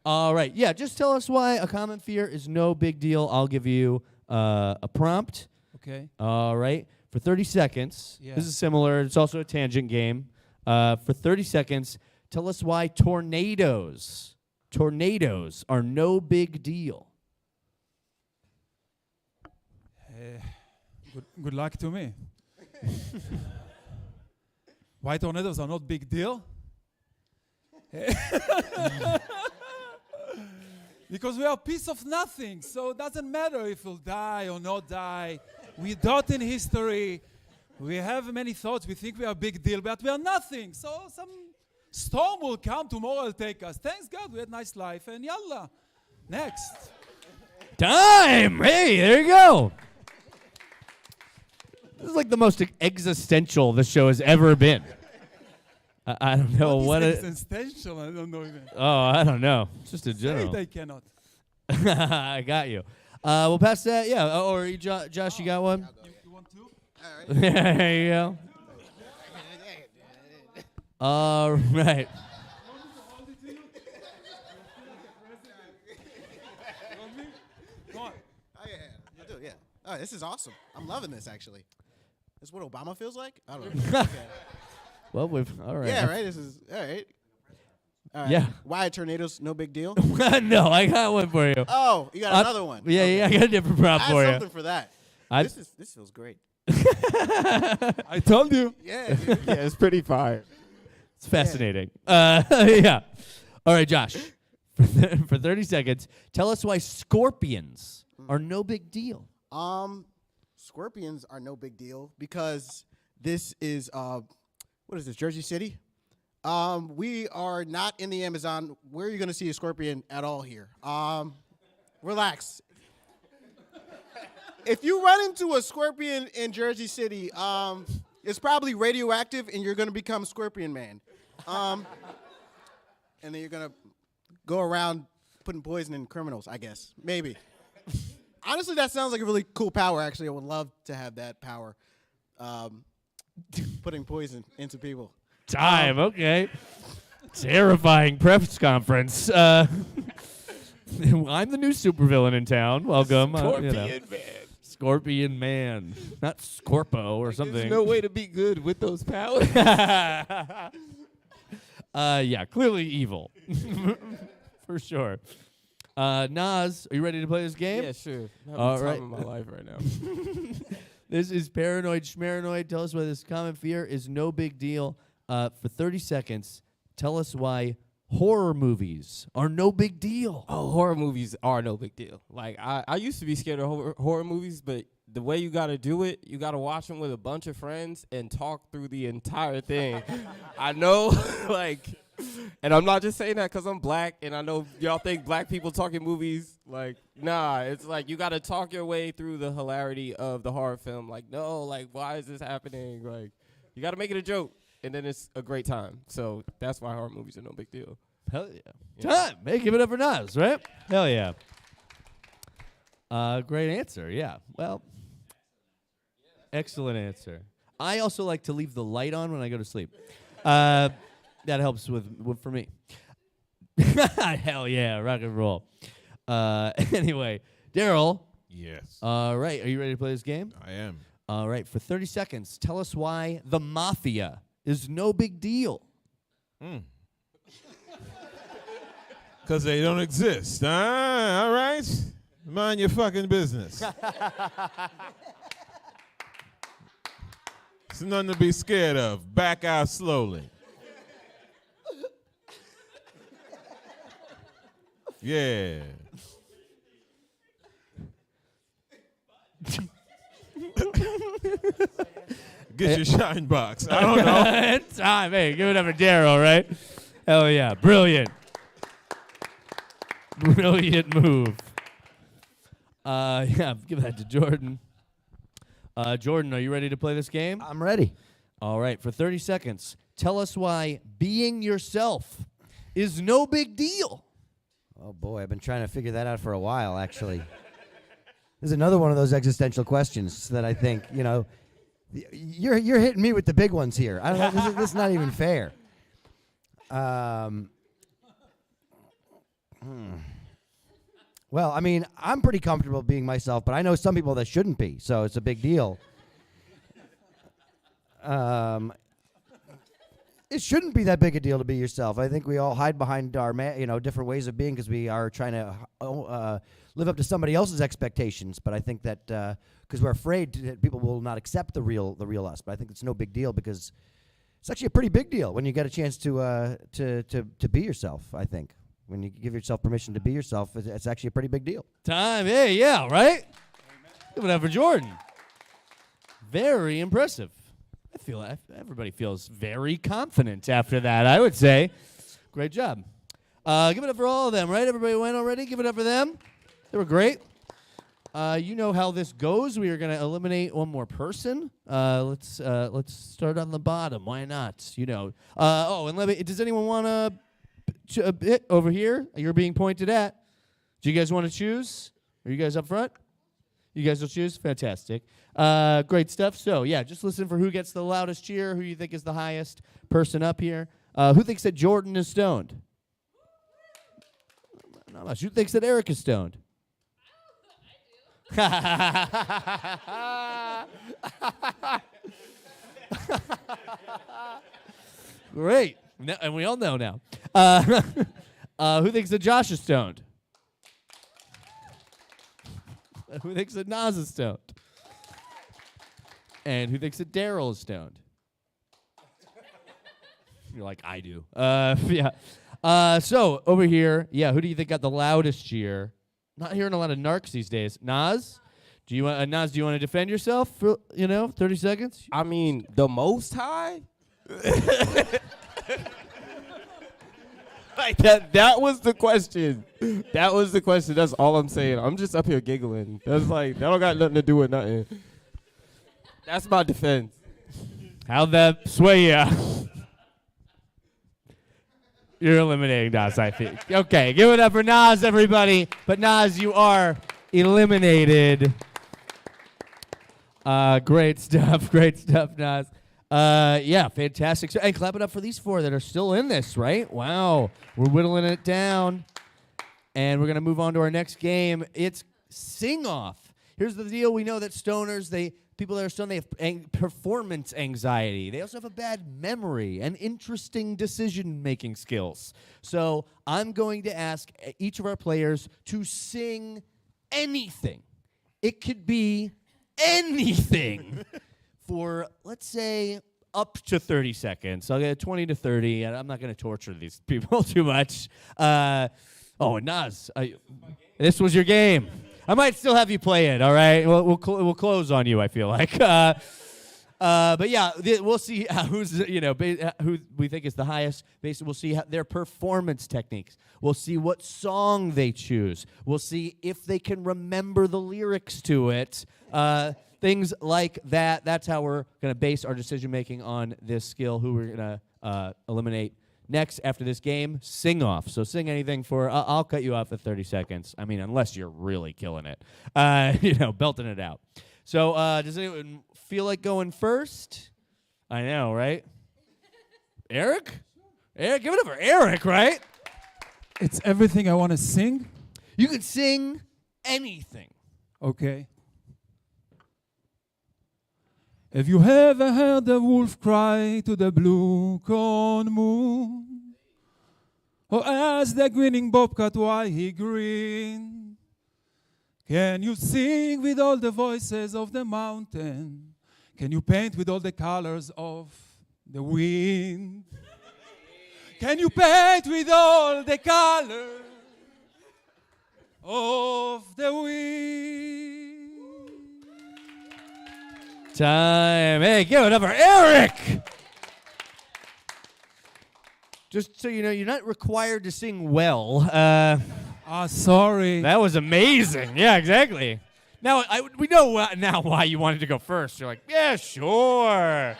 All right. Yeah, just tell us why a common fear is no big deal. I'll give you a prompt. Okay. All right. For 30 seconds. Yeah. This is similar. It's also a tangent game. For 30 seconds, tell us why tornadoes are no big deal. Good luck to me. Why tornadoes are not big deal? Because we are a piece of nothing, so it doesn't matter if we'll die or not die. We're dot in history. We have many thoughts. We think we are a big deal, but we are nothing. So some storm will come tomorrow and take us. Thanks God, we had a nice life, and yalla. Next. Time! Hey, there you go. This is like the most existential the show has ever been. I don't know what is it. existential? I don't know even. Oh, I don't know. It's just a general. Say it, I cannot. I got you. We'll pass that. Yeah. Or Josh, you got one? You want to? All right. There you go. All right. Go on. Oh, yeah. I do, yeah. All right, this is awesome. I'm loving this, actually. This is what Obama feels like? I don't know. Okay. Well, all right. Yeah, right? This is, all right. All right. Yeah. Why are tornadoes no big deal? No, I got one for you. Oh, you got another one. Yeah, Okay. yeah, I got a different I prop have for you. something for that. This feels great. I told you. Yeah, dude. Yeah, it's pretty fire. It's fascinating. Yeah. All right, Josh. For 30 seconds, tell us why scorpions are no big deal. Scorpions are no big deal because this is what is this, Jersey City? We are not in the Amazon. Where are you going to see a scorpion at all here? Relax. If you run into a scorpion in Jersey City, it's probably radioactive, and you're going to become Scorpion Man. And then you're going to go around putting poison in criminals, I guess. Maybe. Honestly, that sounds like a really cool power, actually. I would love to have that power, putting poison into people. Time, okay. Terrifying press conference. I'm the new supervillain in town. Welcome. Man. Scorpion Man. Not Scorpo or something. There's no way to be good with those powers. Yeah, clearly evil. For sure. Nas, are you ready to play this game? Yeah, sure. I'm having All the right. time of my life right now. This is Paranoid Schmaranoid. Tell us why this common fear is no big deal. For 30 seconds, tell us why horror movies are no big deal. Oh, horror movies are no big deal. Like, I used to be scared of horror movies, but the way you got to do it, you got to watch them with a bunch of friends and talk through the entire thing. I know, like, and I'm not just saying that because I'm black, and I know y'all think black people talking movies. Like, nah, it's like you got to talk your way through the hilarity of the horror film. Like, no, like, why is this happening? Like, you got to make it a joke. And then it's a great time. So that's why horror movies are no big deal. Hell yeah. Time. Hey, give it up for Nas, right? Hell yeah. Great answer. Yeah. Well, excellent answer. I also like to leave the light on when I go to sleep. That helps with for me. Hell yeah. Rock and roll. Anyway, Darryl. Yes. All right. Are you ready to play this game? I am. All right. For 30 seconds, tell us why the mafia is no big deal. Because they don't exist. All right? Mind your fucking business. It's nothing to be scared of. Back out slowly. Yeah. Get your shine box. I don't know. It's time. Hey, give it up for Darryl, right? Hell yeah. Brilliant. Brilliant move. Yeah, give that to Jordon. Jordon, are you ready to play this game? I'm ready. All right, for 30 seconds, tell us why being yourself is no big deal. Oh boy, I've been trying to figure that out for a while, actually. This is another one of those existential questions that I think, you know, you're hitting me with the big ones here. I don't know. This is not even fair. Well, I mean, I'm pretty comfortable being myself, but I know some people that shouldn't be, so it's a big deal. It shouldn't be that big a deal to be yourself. I think we all hide behind our, different ways of being because we are trying to live up to somebody else's expectations. But I think that because we're afraid that people will not accept the real us. But I think it's no big deal because it's actually a pretty big deal when you get a chance to be yourself. I think when you give yourself permission to be yourself, it's actually a pretty big deal. Time. Hey, yeah, right? Give it up for Jordon. Very impressive. I feel everybody feels very confident after that, I would say. Great job. Give it up for all of them, right? Everybody went already? Give it up for them. They were great. You know how this goes. We are going to eliminate one more person. Let's start on the bottom. Why not? You know. And does anyone want to hit over here? You're being pointed at. Do you guys want to choose? Are you guys up front? You guys will choose? Fantastic. Great stuff. So, yeah, just listen for who gets the loudest cheer, who you think is the highest person up here. Who thinks that Jordon is stoned? Not much. Who thinks that Erik is stoned? Great. And we all know now. Who thinks that Josh is stoned? Who thinks that Nas is stoned? And who thinks that Darryl is stoned? You're like, I do. Yeah. So, over here, yeah, who do you think got the loudest cheer? Not hearing a lot of narcs these days. Nas? Do you want to defend yourself for, 30 seconds? I mean, the most high? Like that was the question. That was the question. That's all I'm saying. I'm just up here giggling. That's like, that don't got nothing to do with nothing. That's my defense. How'd that sway ya? You're eliminating Nas, I think. Okay, give it up for Nas, everybody. But Nas, you are eliminated. Great stuff, Nas. Yeah, fantastic. And clap it up for these four that are still in this, right? Wow, we're whittling it down. And we're going to move on to our next game. It's sing-off. Here's the deal. We know that stoners, people that are stoned, they have performance anxiety. They also have a bad memory and interesting decision-making skills. So I'm going to ask each of our players to sing anything. It could be anything for, let's say, up to 30 seconds. I'll get 20 to 30, and I'm not going to torture these people too much. Nas, this was your game. I might still have you play it, all right? We'll close on you, I feel like. But yeah, we'll see who we think is the highest. Basically, we'll see their performance techniques. We'll see what song they choose. We'll see if they can remember the lyrics to it. Things like that. That's how we're going to base our decision-making on this skill, who we're going to eliminate next after this game. Sing off. So sing anything for, I'll cut you off at 30 seconds. I mean, unless you're really killing it. Belting it out. So does anyone feel like going first? I know, right? Erik? Give it up for Erik, right? It's everything I want to sing. You can sing anything. Okay. Have you ever heard the wolf cry to the blue corn moon? Or ask the grinning bobcat why he grinned. Can you sing with all the voices of the mountain? Can you paint with all the colors of the wind? Can you paint with all the colors of the wind? Time. Hey, give it up for Erik! Just so you know, you're not required to sing well. Sorry. That was amazing. Yeah, exactly. Now, we know now why you wanted to go first. You're like, yeah, sure.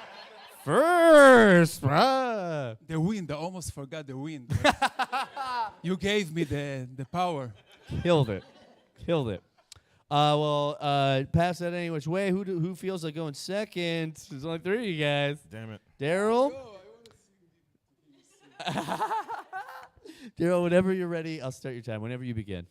First. The wind. I almost forgot the wind. You gave me the power. Killed it. Killed it. Pass that any which way. Who feels like going second? There's only 3 of you guys. Damn it. Darryl? Darryl, whenever you're ready, I'll start your time. Whenever you begin.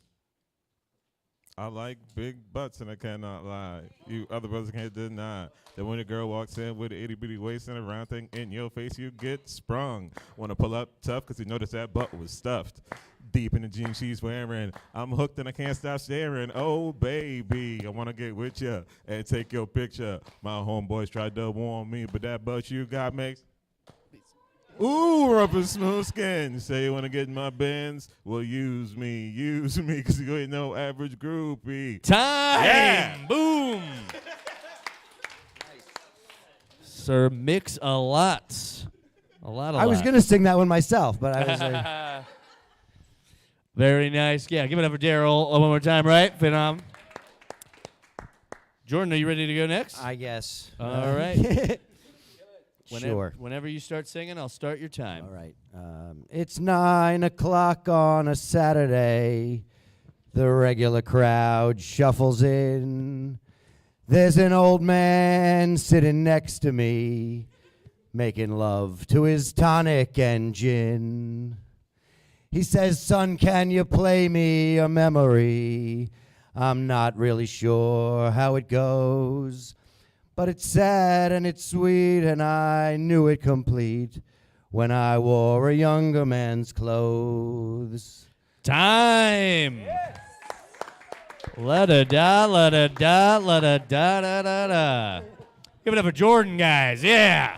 I like big butts and I cannot lie. You other brothers can't deny that when a girl walks in with an itty bitty waist and a round thing in your face, you get sprung. Want to pull up tough because you notice that butt was stuffed. Deep in the jeans she's wearing. I'm hooked and I can't stop staring. Oh, baby, I want to get with ya and take your picture. My homeboys tried to warn me, but that butt you got makes... Ooh, rough and smooth skin. Say you want to get in my Benz? Well, use me, because you ain't no average groupie. Time! Yeah. Boom! Sir, mix a lot. I was going to sing that one myself, but I was like... Very nice. Yeah, give it up for Darryl one more time, right? Phenom. Jordon, are you ready to go next? I guess. All right. Sure. Whenever you start singing, I'll start your time. All right. It's 9 o'clock on a Saturday. The regular crowd shuffles in. There's an old man sitting next to me, making love to his tonic and gin. He says, son, can you play me a memory? I'm not really sure how it goes. But it's sad and it's sweet, and I knew it complete when I wore a younger man's clothes. Time. La-da-da, la-da-da, la-da-da-da-da-da. Give it up for Jordon, guys. Yeah.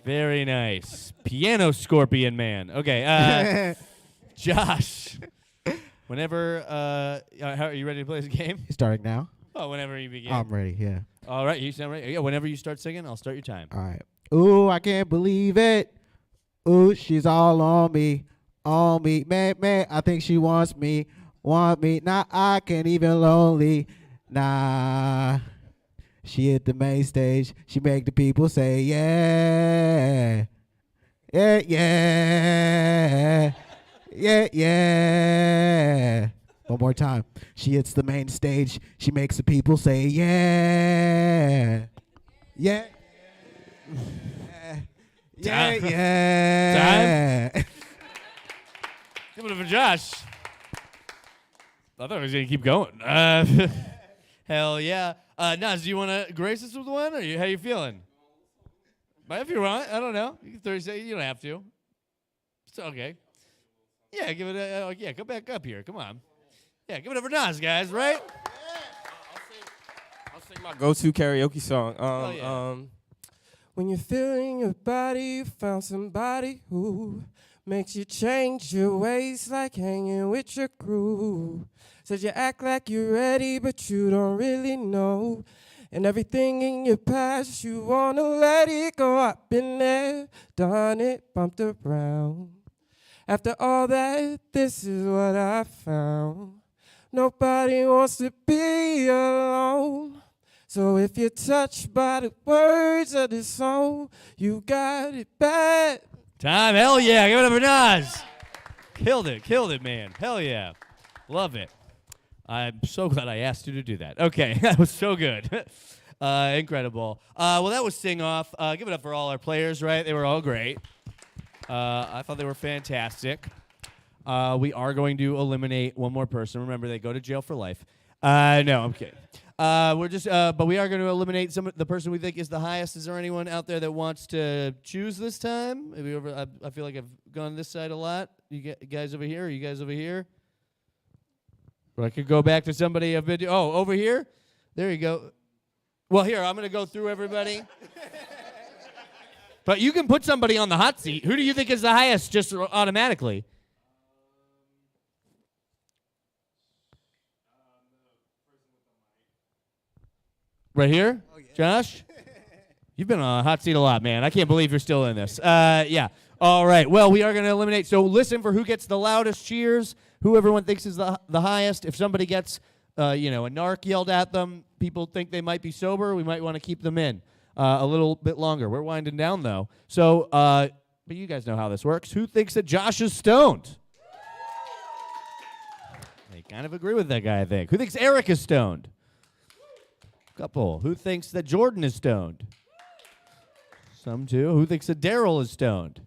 Very nice. Piano Scorpion Man. Okay. Josh. Whenever, are you ready to play this game? Starting now? Oh, whenever you begin. I'm ready, yeah. All right, you sound ready. Yeah, whenever you start singing, I'll start your time. All right. Ooh, I can't believe it. Ooh, she's all on me. Man, I think she wants me. Nah, I can't even lonely. Nah. She hit the main stage. She make the people say, yeah. Yeah, yeah. Yeah, yeah. One more time. She hits the main stage. She makes the people say, yeah. Yeah. Yeah, yeah. Time. Give it up for Josh. I thought I was going to keep going. Hell yeah. Nas, do you want to grace us with one? Or how you feeling? But if you want, I don't know. You can 30 seconds. You don't have to. It's okay. Yeah, give it yeah, go back up here. Come on. Yeah, give it up for Nas, guys, right? I'll sing my go-to karaoke song. When you're feeling your body, you found somebody who makes you change your ways, like hanging with your crew. Says you act like you're ready, but you don't really know. And everything in your past, you wanna let it go. I've been there, done it, bumped around. After all that, this is what I found. Nobody wants to be alone. So if you're touched by the words of this song, you got it bad. Time, hell yeah. Give it up for Nas. Killed it, man. Hell yeah. Love it. I'm so glad I asked you to do that. Okay, that was so good. Incredible. Well, that was Sing Off. Give it up for all our players, right? They were all great. I thought they were fantastic. We are going to eliminate one more person. Remember, they go to jail for life. No, I'm kidding. But we are going to eliminate the person we think is the highest. Is there anyone out there that wants to choose this time? Maybe I feel like I've gone this side a lot. You guys over here? Or you guys over here? Or I could go back to somebody I've been to. Oh, over here? There you go. Well, here, I'm going to go through everybody. But you can put somebody on the hot seat. Who do you think is the highest just automatically? Right here? Oh, yeah. Josh? You've been on a hot seat a lot, man. I can't believe you're still in this. Yeah. All right. Well, we are going to eliminate. So listen for who gets the loudest cheers, who everyone thinks is the highest. If somebody gets, a narc yelled at them, people think they might be sober, we might want to keep them in a little bit longer. We're winding down, though. So, but you guys know how this works. Who thinks that Josh is stoned? They kind of agree with that guy, I think. Who thinks Erik is stoned? Couple. Who thinks that Jordon is stoned? Some too. Who thinks that Darryl is stoned?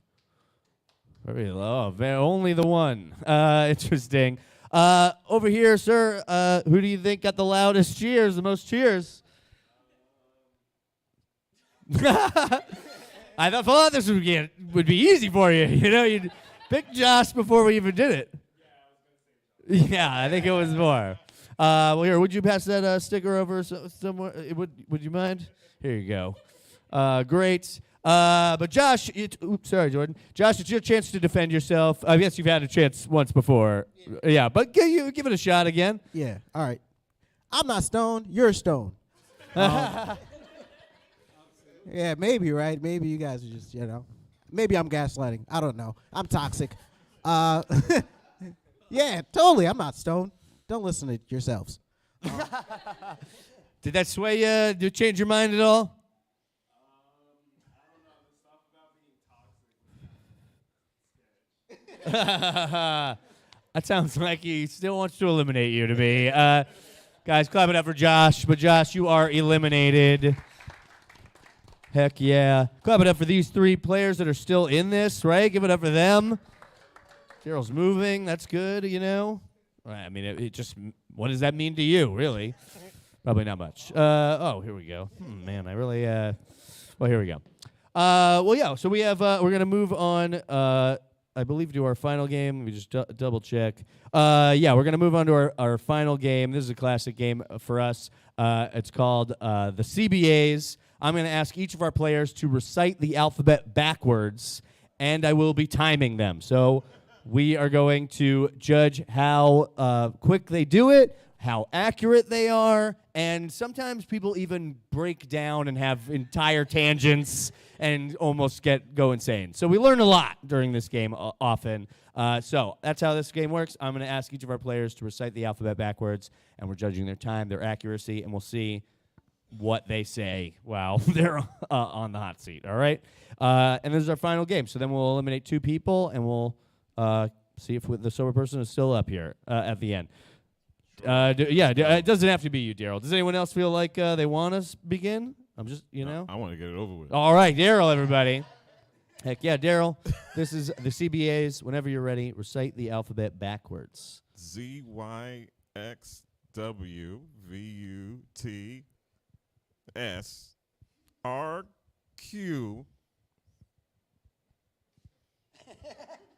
Very low. Only the one. Interesting. Over here, sir, who do you think got the loudest cheers, the most cheers? I thought this would be easy for you. You'd pick Josh before we even did it. Yeah, I think it was more. Well, here, would you pass that sticker over somewhere? Would you mind? Here you go. Great. But Josh, sorry, Jordon. Josh, it's your chance to defend yourself. I guess you've had a chance once before. Yeah, but give it a shot again. Yeah, all right. I'm not stoned. You're stoned. Yeah, maybe, right? Maybe you guys are just, maybe I'm gaslighting. I don't know. I'm toxic. Yeah, totally. I'm not stoned. Don't listen to yourselves. Did that sway you? Did it change your mind at all? That sounds like he still wants to eliminate you to me. Guys, clap it up for Josh. But Josh, you are eliminated. Heck yeah. Clap it up for these three players that are still in this, right? Give it up for them. Darryl's moving. That's good, I mean, it just, what does that mean to you, really? Probably not much. Here we go. Man, I really, well, here we go. Well, yeah, so we have, we're going to move on, I believe, to our final game. Let me just double check. Yeah, we're going to move on to our final game. This is a classic game for us. It's called the CBAs. I'm going to ask each of our players to recite the alphabet backwards, and I will be timing them. So we are going to judge how quick they do it, how accurate they are, and sometimes people even break down and have entire tangents and almost go insane. So we learn a lot during this game often. So that's how this game works. I'm going to ask each of our players to recite the alphabet backwards, and we're judging their time, their accuracy, and we'll see what they say while they're on the hot seat, all right? And this is our final game. So then we'll eliminate two people, and we'll see if the sober person is still up here at the end. It doesn't have to be you, Darryl. Does anyone else feel like they want us begin? I'm just, I want to get it over with. All right, Darryl, everybody. Heck yeah, Darryl. This is the CBAs. Whenever you're ready, recite the alphabet backwards. Z, Y, X, W, V, U, T, S, R, Q,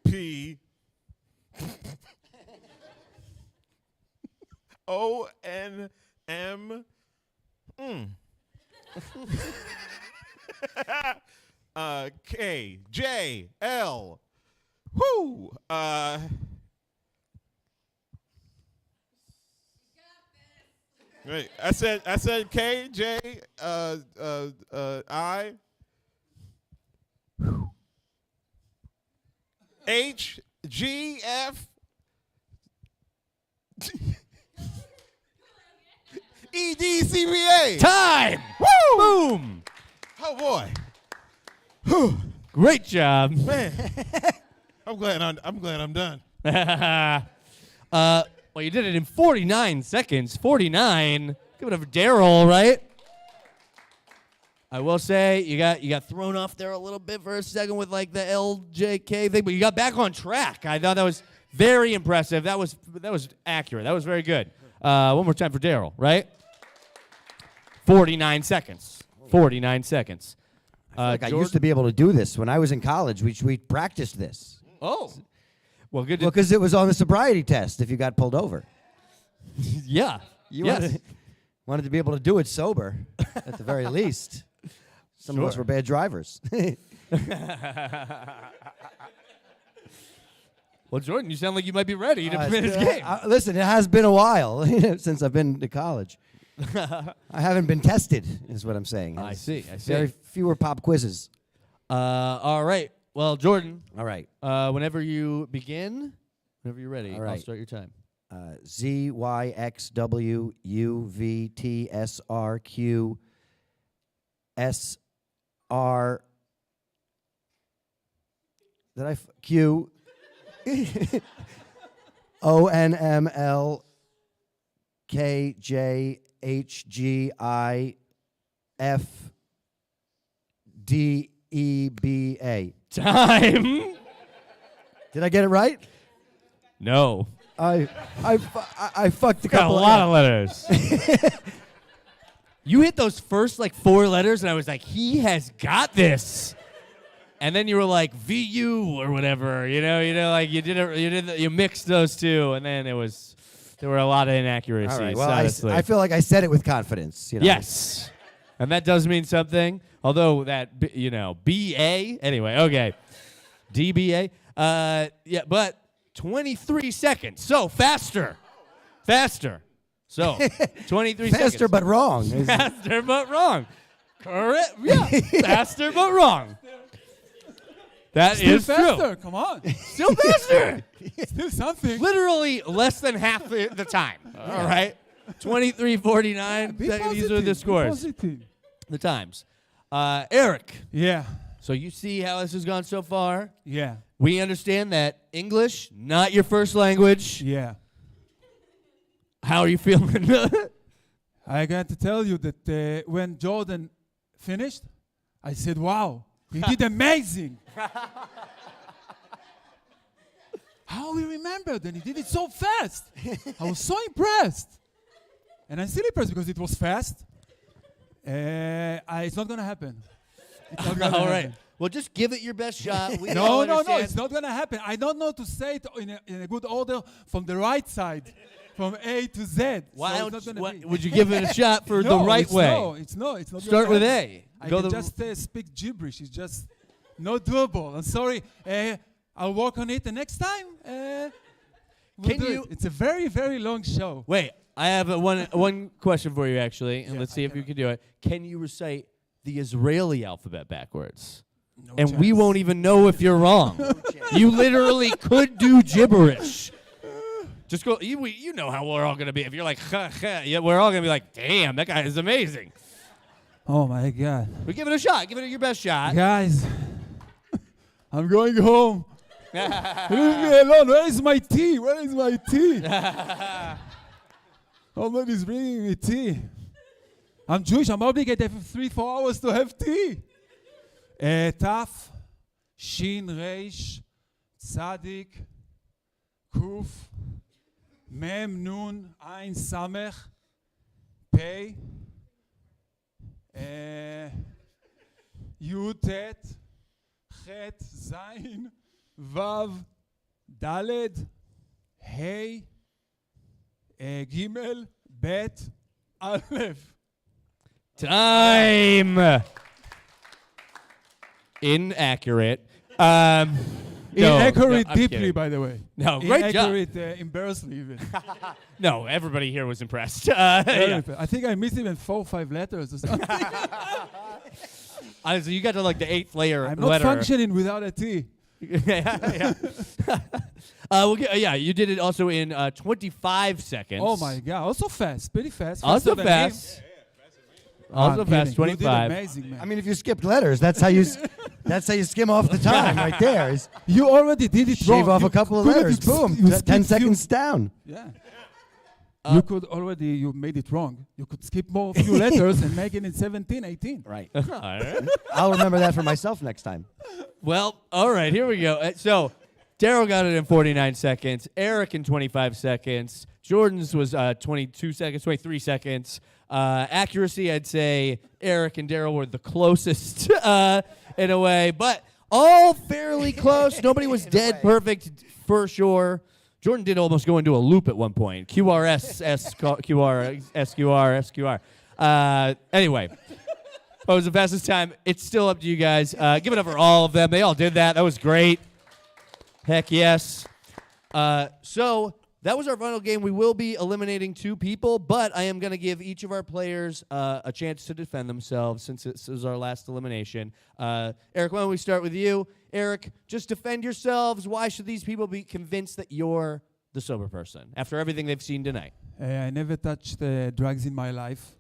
P, O, N, M, K, J, L, whoo, wait, I said K, J, I, H, G, F, E, D, C, B, A. Time! Woo! Boom! Oh boy! Great job. Man, I'm glad I'm done. Well, you did it in 49 seconds. 49. Give it up for Darryl, right? I will say you got thrown off there a little bit for a second with like the LJK thing, but you got back on track. I thought that was very impressive. That was accurate. That was very good. One more time for Darryl, right? 49 seconds. 49 seconds. I used to be able to do this when I was in college. We practiced this. Oh. Well, good. Well, because it was on the sobriety test if you got pulled over. Yeah. You Yes. wanted to be able to do it sober, at the very least. Some of us were bad drivers. Well, Jordan, you sound like you might be ready to play this game. Listen, it has been a while since I've been to college. I haven't been tested, is what I'm saying. I see. Very fewer pop quizzes. All right. Well, Jordan, All right. whenever you begin, whenever you're ready, All right. I'll start your time. ZYXWUVTSRQSR. Did I Q? ONMLKJHGIFDEBA. Time. Did I get it right? No. I fucked a Got a couple. lot of letters. You hit those first like 4 letters, and I was like, he has got this. And then you were like VU or whatever, you know, like you mixed those two, and then there were a lot of inaccuracies. All right. Well, honestly. I feel like I said it with confidence. You know? Yes, and that does mean something. Although that BA anyway. Okay, DBA. Yeah, but 23 seconds. So faster. So 23 seconds. Faster but wrong. Faster but wrong. Correct. Yeah. Faster but wrong. That Still is faster. true. Come on. Still faster. Still something. Literally less than half the time. All right. 23:49. Be These are positive, the be scores. positive. The times. Eric. Yeah. So you see how this has gone so far. Yeah. We understand that English, not your first language. Yeah. How are you feeling? I got to tell you that when Jordan finished, I said, wow, he did amazing. How he remembered, and he did it so fast. I was so impressed. And I'm still impressed because it was fast. It's not going to happen. It's not gonna All right. happen. Well, just give it your best shot. We No, all no, no, understand. it's not going to happen. I don't know to say it in a good order from the right side, from A to Z. Why so don't it's not you, gonna be. would you give it a shot for the No, right it's way? No, it's not. It's not. Start gonna with happen. A. I Go can the just speak gibberish. It's just not doable. I'm sorry. I'll work on it. The next time, we'll Can do you- it. It's a very, very long show. Wait, I have one question for you actually, and Yeah, let's see I if you can do it. Can you recite the Israeli alphabet backwards? No And we chance. won't even know if you're wrong. You literally could do gibberish. Just go. You know how we're all gonna be. If you're like, yeah, we're all gonna be like, damn, that guy is amazing. Oh my God, But give it a shot. Give it your best shot. guys, I'm going home. Leave me alone. Where is my tea? Where is my tea? Nobody's bringing me tea. I'm Jewish. I'm obligated for 3-4 hours to have tea. Taf, Shin, Reish, Tzadik, Kuf, Mem, Nun, Ein, Samech, Pei, Yud, Tet, Chet, Zayin, Vav, Daled, Hey, Gimel, Bet, Aleph. Time. Inaccurate. No, Inaccurate I'm deeply, kidding. by the way. No, great job. Inaccurate, embarrassingly even. No, everybody here was impressed. Very Yeah. fair. I think I missed even 4 or 5 letters or something. Honestly, you got to like the 8th layer I'm not letter. functioning without a T. Yeah. Yeah, you did it also in 25 seconds. Oh my God! Also fast, pretty fast. Also faster than him. fast. Oh, Also I'm fast, kidding. You did 25. amazing, man. I mean, if you skipped letters, that's how you skim off the time right there. Is you already did it wrong. shave off You a couple of couldn't letters. ex- Boom. you 10 skipped seconds down. Yeah. You made it wrong. You could skip more few letters and make it in 17, 18. Right. All right. I'll remember that for myself next time. Well, all right, here we go. So, Darryl got it in 49 seconds. Eric in 25 seconds. Jordan's was 22 seconds, 23 seconds. Accuracy, I'd say Erik and Darryl were the closest in a way, but all fairly close. Nobody was dead perfect for sure. Jordon did almost go into a loop at one point. QRS, SQR, SQR, SQR. Anyway, what was the fastest time? It's still up to you guys. Give it up for all of them. They all did that. That was great. Heck yes. So that was our final game. We will be eliminating 2 people, but I am going to give each of our players a chance to defend themselves since this is our last elimination. Erik, why don't we start with you? Erik, just defend yourselves. Why should these people be convinced that you're the sober person after everything they've seen tonight? I never touched drugs in my life.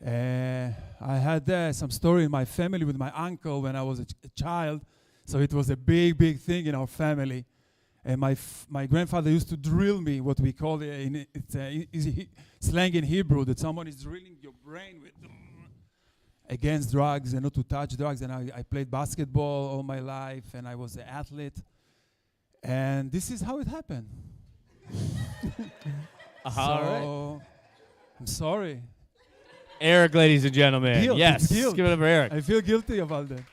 I had some story in my family with my uncle when I was a child, so it was a big, big thing in our family. And my grandfather used to drill me, what we call slang in Hebrew, that someone is drilling your brain with against drugs and not to touch drugs. And I played basketball all my life, and I was an athlete. And this is how it happened. All right. I'm sorry. Erik, ladies and gentlemen. Guilt, Yes, it's guilt. give it up for Erik. I feel guilty about that.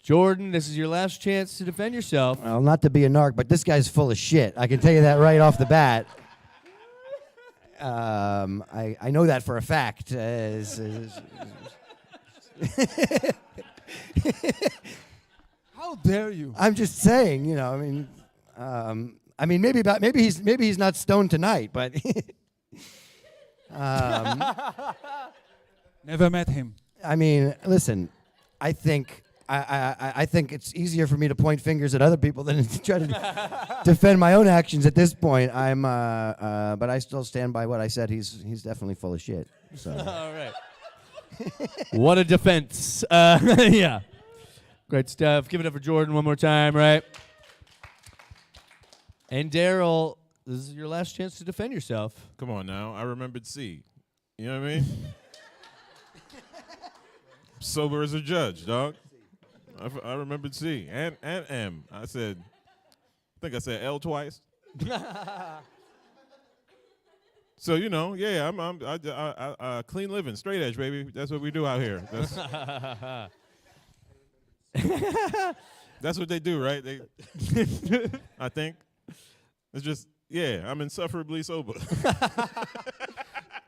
Jordon, this is your last chance to defend yourself. Well, not to be a narc, but this guy's full of shit. I can tell you that right off the bat. I know that for a fact. How dare you? I'm just saying, you know. Maybe he's not stoned tonight, but Never met him. I mean, listen. I think it's easier for me to point fingers at other people than to try to defend my own actions at this point. But I still stand by what I said. He's definitely full of shit. So. All right. What a defense. Yeah. Great stuff. Give it up for Jordon one more time, right? And Darryl, this is your last chance to defend yourself. Come on now. I remembered C. You know what I mean? Sober as a judge, dog. I remembered C and M. I think I said L twice. So you know, yeah, I clean living, straight edge, baby. That's what we do out here. That's what they do, right? I think it's just I'm insufferably sober.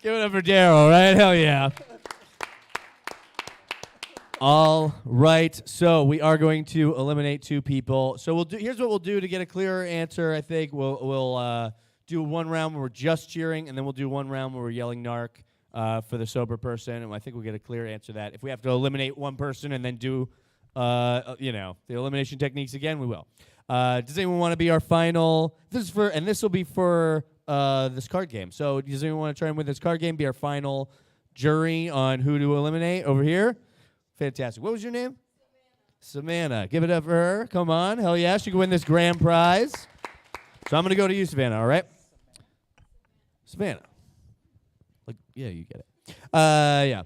Give it up for Darryl, right? Hell yeah. All right, so we are going to eliminate 2 people. So here's what we'll do to get a clearer answer. I think we'll do one round where we're just cheering, and then we'll do one round where we're yelling narc for the sober person, and I think we'll get a clear answer to that. If we have to eliminate one person and then do the elimination techniques again, we will. Does anyone want to be our final? This will be for this card game. So does anyone want to try and win this card game? Be our final jury on who to eliminate over here. Fantastic. What was your name? Savannah. Give it up for her. Come on. Hell yeah. She can win this grand prize. So I'm going to go to you, Savannah, all right? Savannah. Yeah, you get it. Yeah.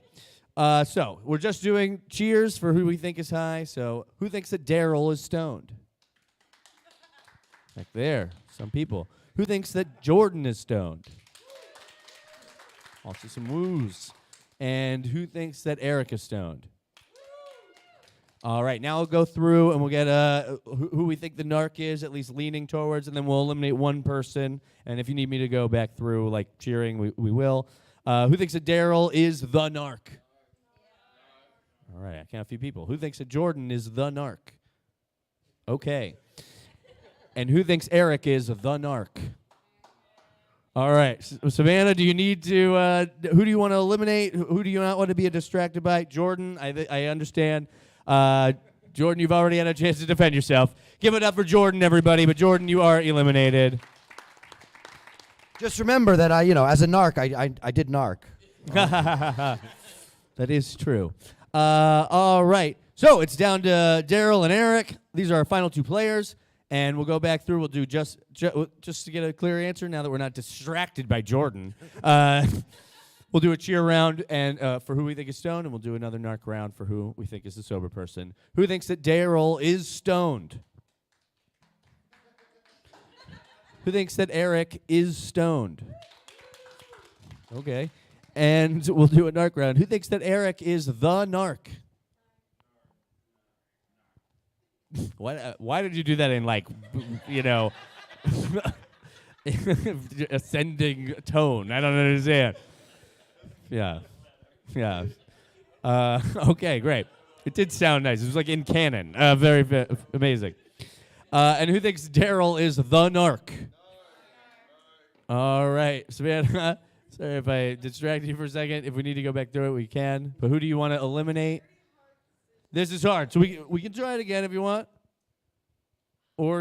So we're just doing cheers for who we think is high. So who thinks that Darryl is stoned? Back there. Some people. Who thinks that Jordon is stoned? Also some woos. And who thinks that Erik is stoned? All right, now we'll go through and we'll get who we think the narc is, at least leaning towards, and then we'll eliminate one person. And if you need me to go back through, like cheering, we will. Who thinks that Darryl is the narc? All right, I count a few people. Who thinks that Jordon is the narc? Okay. And who thinks Erik is the narc? All right, Savannah, do you need to, who do you want to eliminate? Who do you not want to be distracted by? Jordon, I understand. Jordon, you've already had a chance to defend yourself. Give it up for Jordon, everybody. But Jordon, you are eliminated. Just remember that as a narc, I did narc. That is true. All right. So it's down to Darryl and Erik. These are our final 2 players. And we'll go back through. We'll do just to get a clear answer now that we're not distracted by Jordon. We'll do a cheer round and for who we think is stoned, and we'll do another narc round for who we think is the sober person. Who thinks that Darryl is stoned? Who thinks that Erik is stoned? Okay. And we'll do a narc round. Who thinks that Erik is the narc? Why did you do that in, like, ascending tone? I don't understand. Yeah. Okay, great. It did sound nice. It was like in canon. Very amazing. And who thinks Darryl is the narc? All right, Savannah. Sorry if I distracted you for a second. If we need to go back through it, we can. But who do you want to eliminate? This is hard, so we can try it again if you want. Or,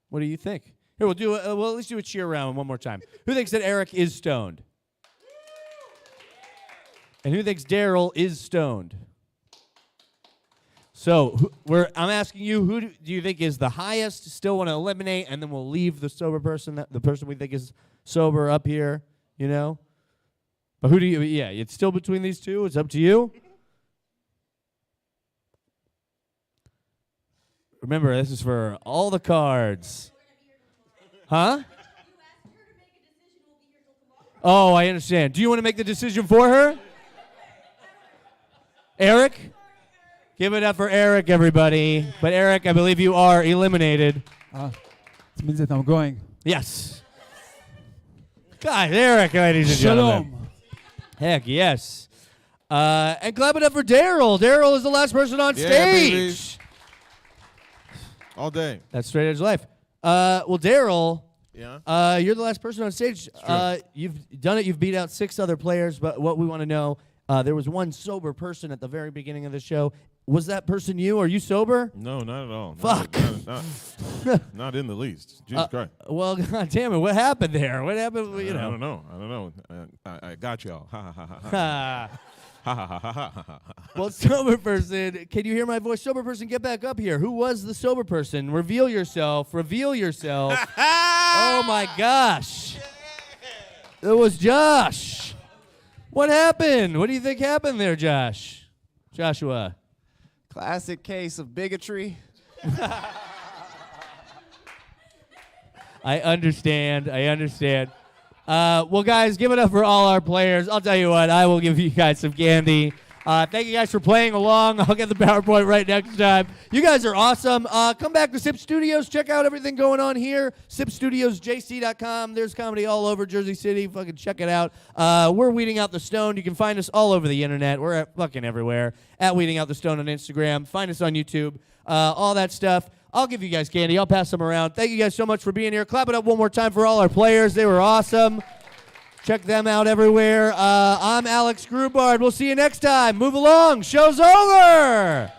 what do you think? Here, we'll do let's do a cheer round one more time. Who thinks that Erik is stoned? And who thinks Darryl is stoned? So I'm asking you, who do you think is the highest? Still want to eliminate, and then we'll leave the sober person, the person we think is sober, up here. But who do you? Yeah, it's still between these two. It's up to you. Remember, this is for all the cards. Huh? Oh, I understand. Do you want to make the decision for her? Erik? Give it up for Erik, everybody. But Erik, I believe you are eliminated. It means that I'm going. Yes. God, Erik, ladies and gentlemen. Shalom. Heck, yes. And clap it up for Darryl. Darryl is the last person on stage. Baby. All day. That's straight edge life. Well, Darryl, Yeah. you're the last person on stage. You've done it. You've beat out 6 other players. But what we want to know, there was one sober person at the very beginning of the show. Was that person you? Are you sober? No, not at all. Fuck. Not in the least. Jesus Christ. Well, God damn it. What happened there? What happened? I don't know. I got y'all. Ha ha ha ha. Ha ha ha ha ha ha. Well, sober person, can you hear my voice? Sober person, get back up here. Who was the sober person? Reveal yourself. Reveal yourself. Oh, my gosh. It was Josh. What happened? What do you think happened there, Josh? Joshua. Classic case of bigotry. I understand. Well, guys, give it up for all our players. I'll tell you what, I will give you guys some candy. Thank you guys for playing along. I'll get the PowerPoint right next time. You guys are awesome. Come back to Sip Studios. Check out everything going on here. SipStudiosJC.com. There's comedy all over Jersey City. Fucking check it out. We're Weeding Out the Stone. You can find us all over the internet. We're fucking everywhere. At Weeding Out the Stone on Instagram. Find us on YouTube. All that stuff. I'll give you guys candy. I'll pass them around. Thank you guys so much for being here. Clap it up one more time for all our players. They were awesome. Check them out everywhere. I'm Alex Grubard. We'll see you next time. Move along. Show's over.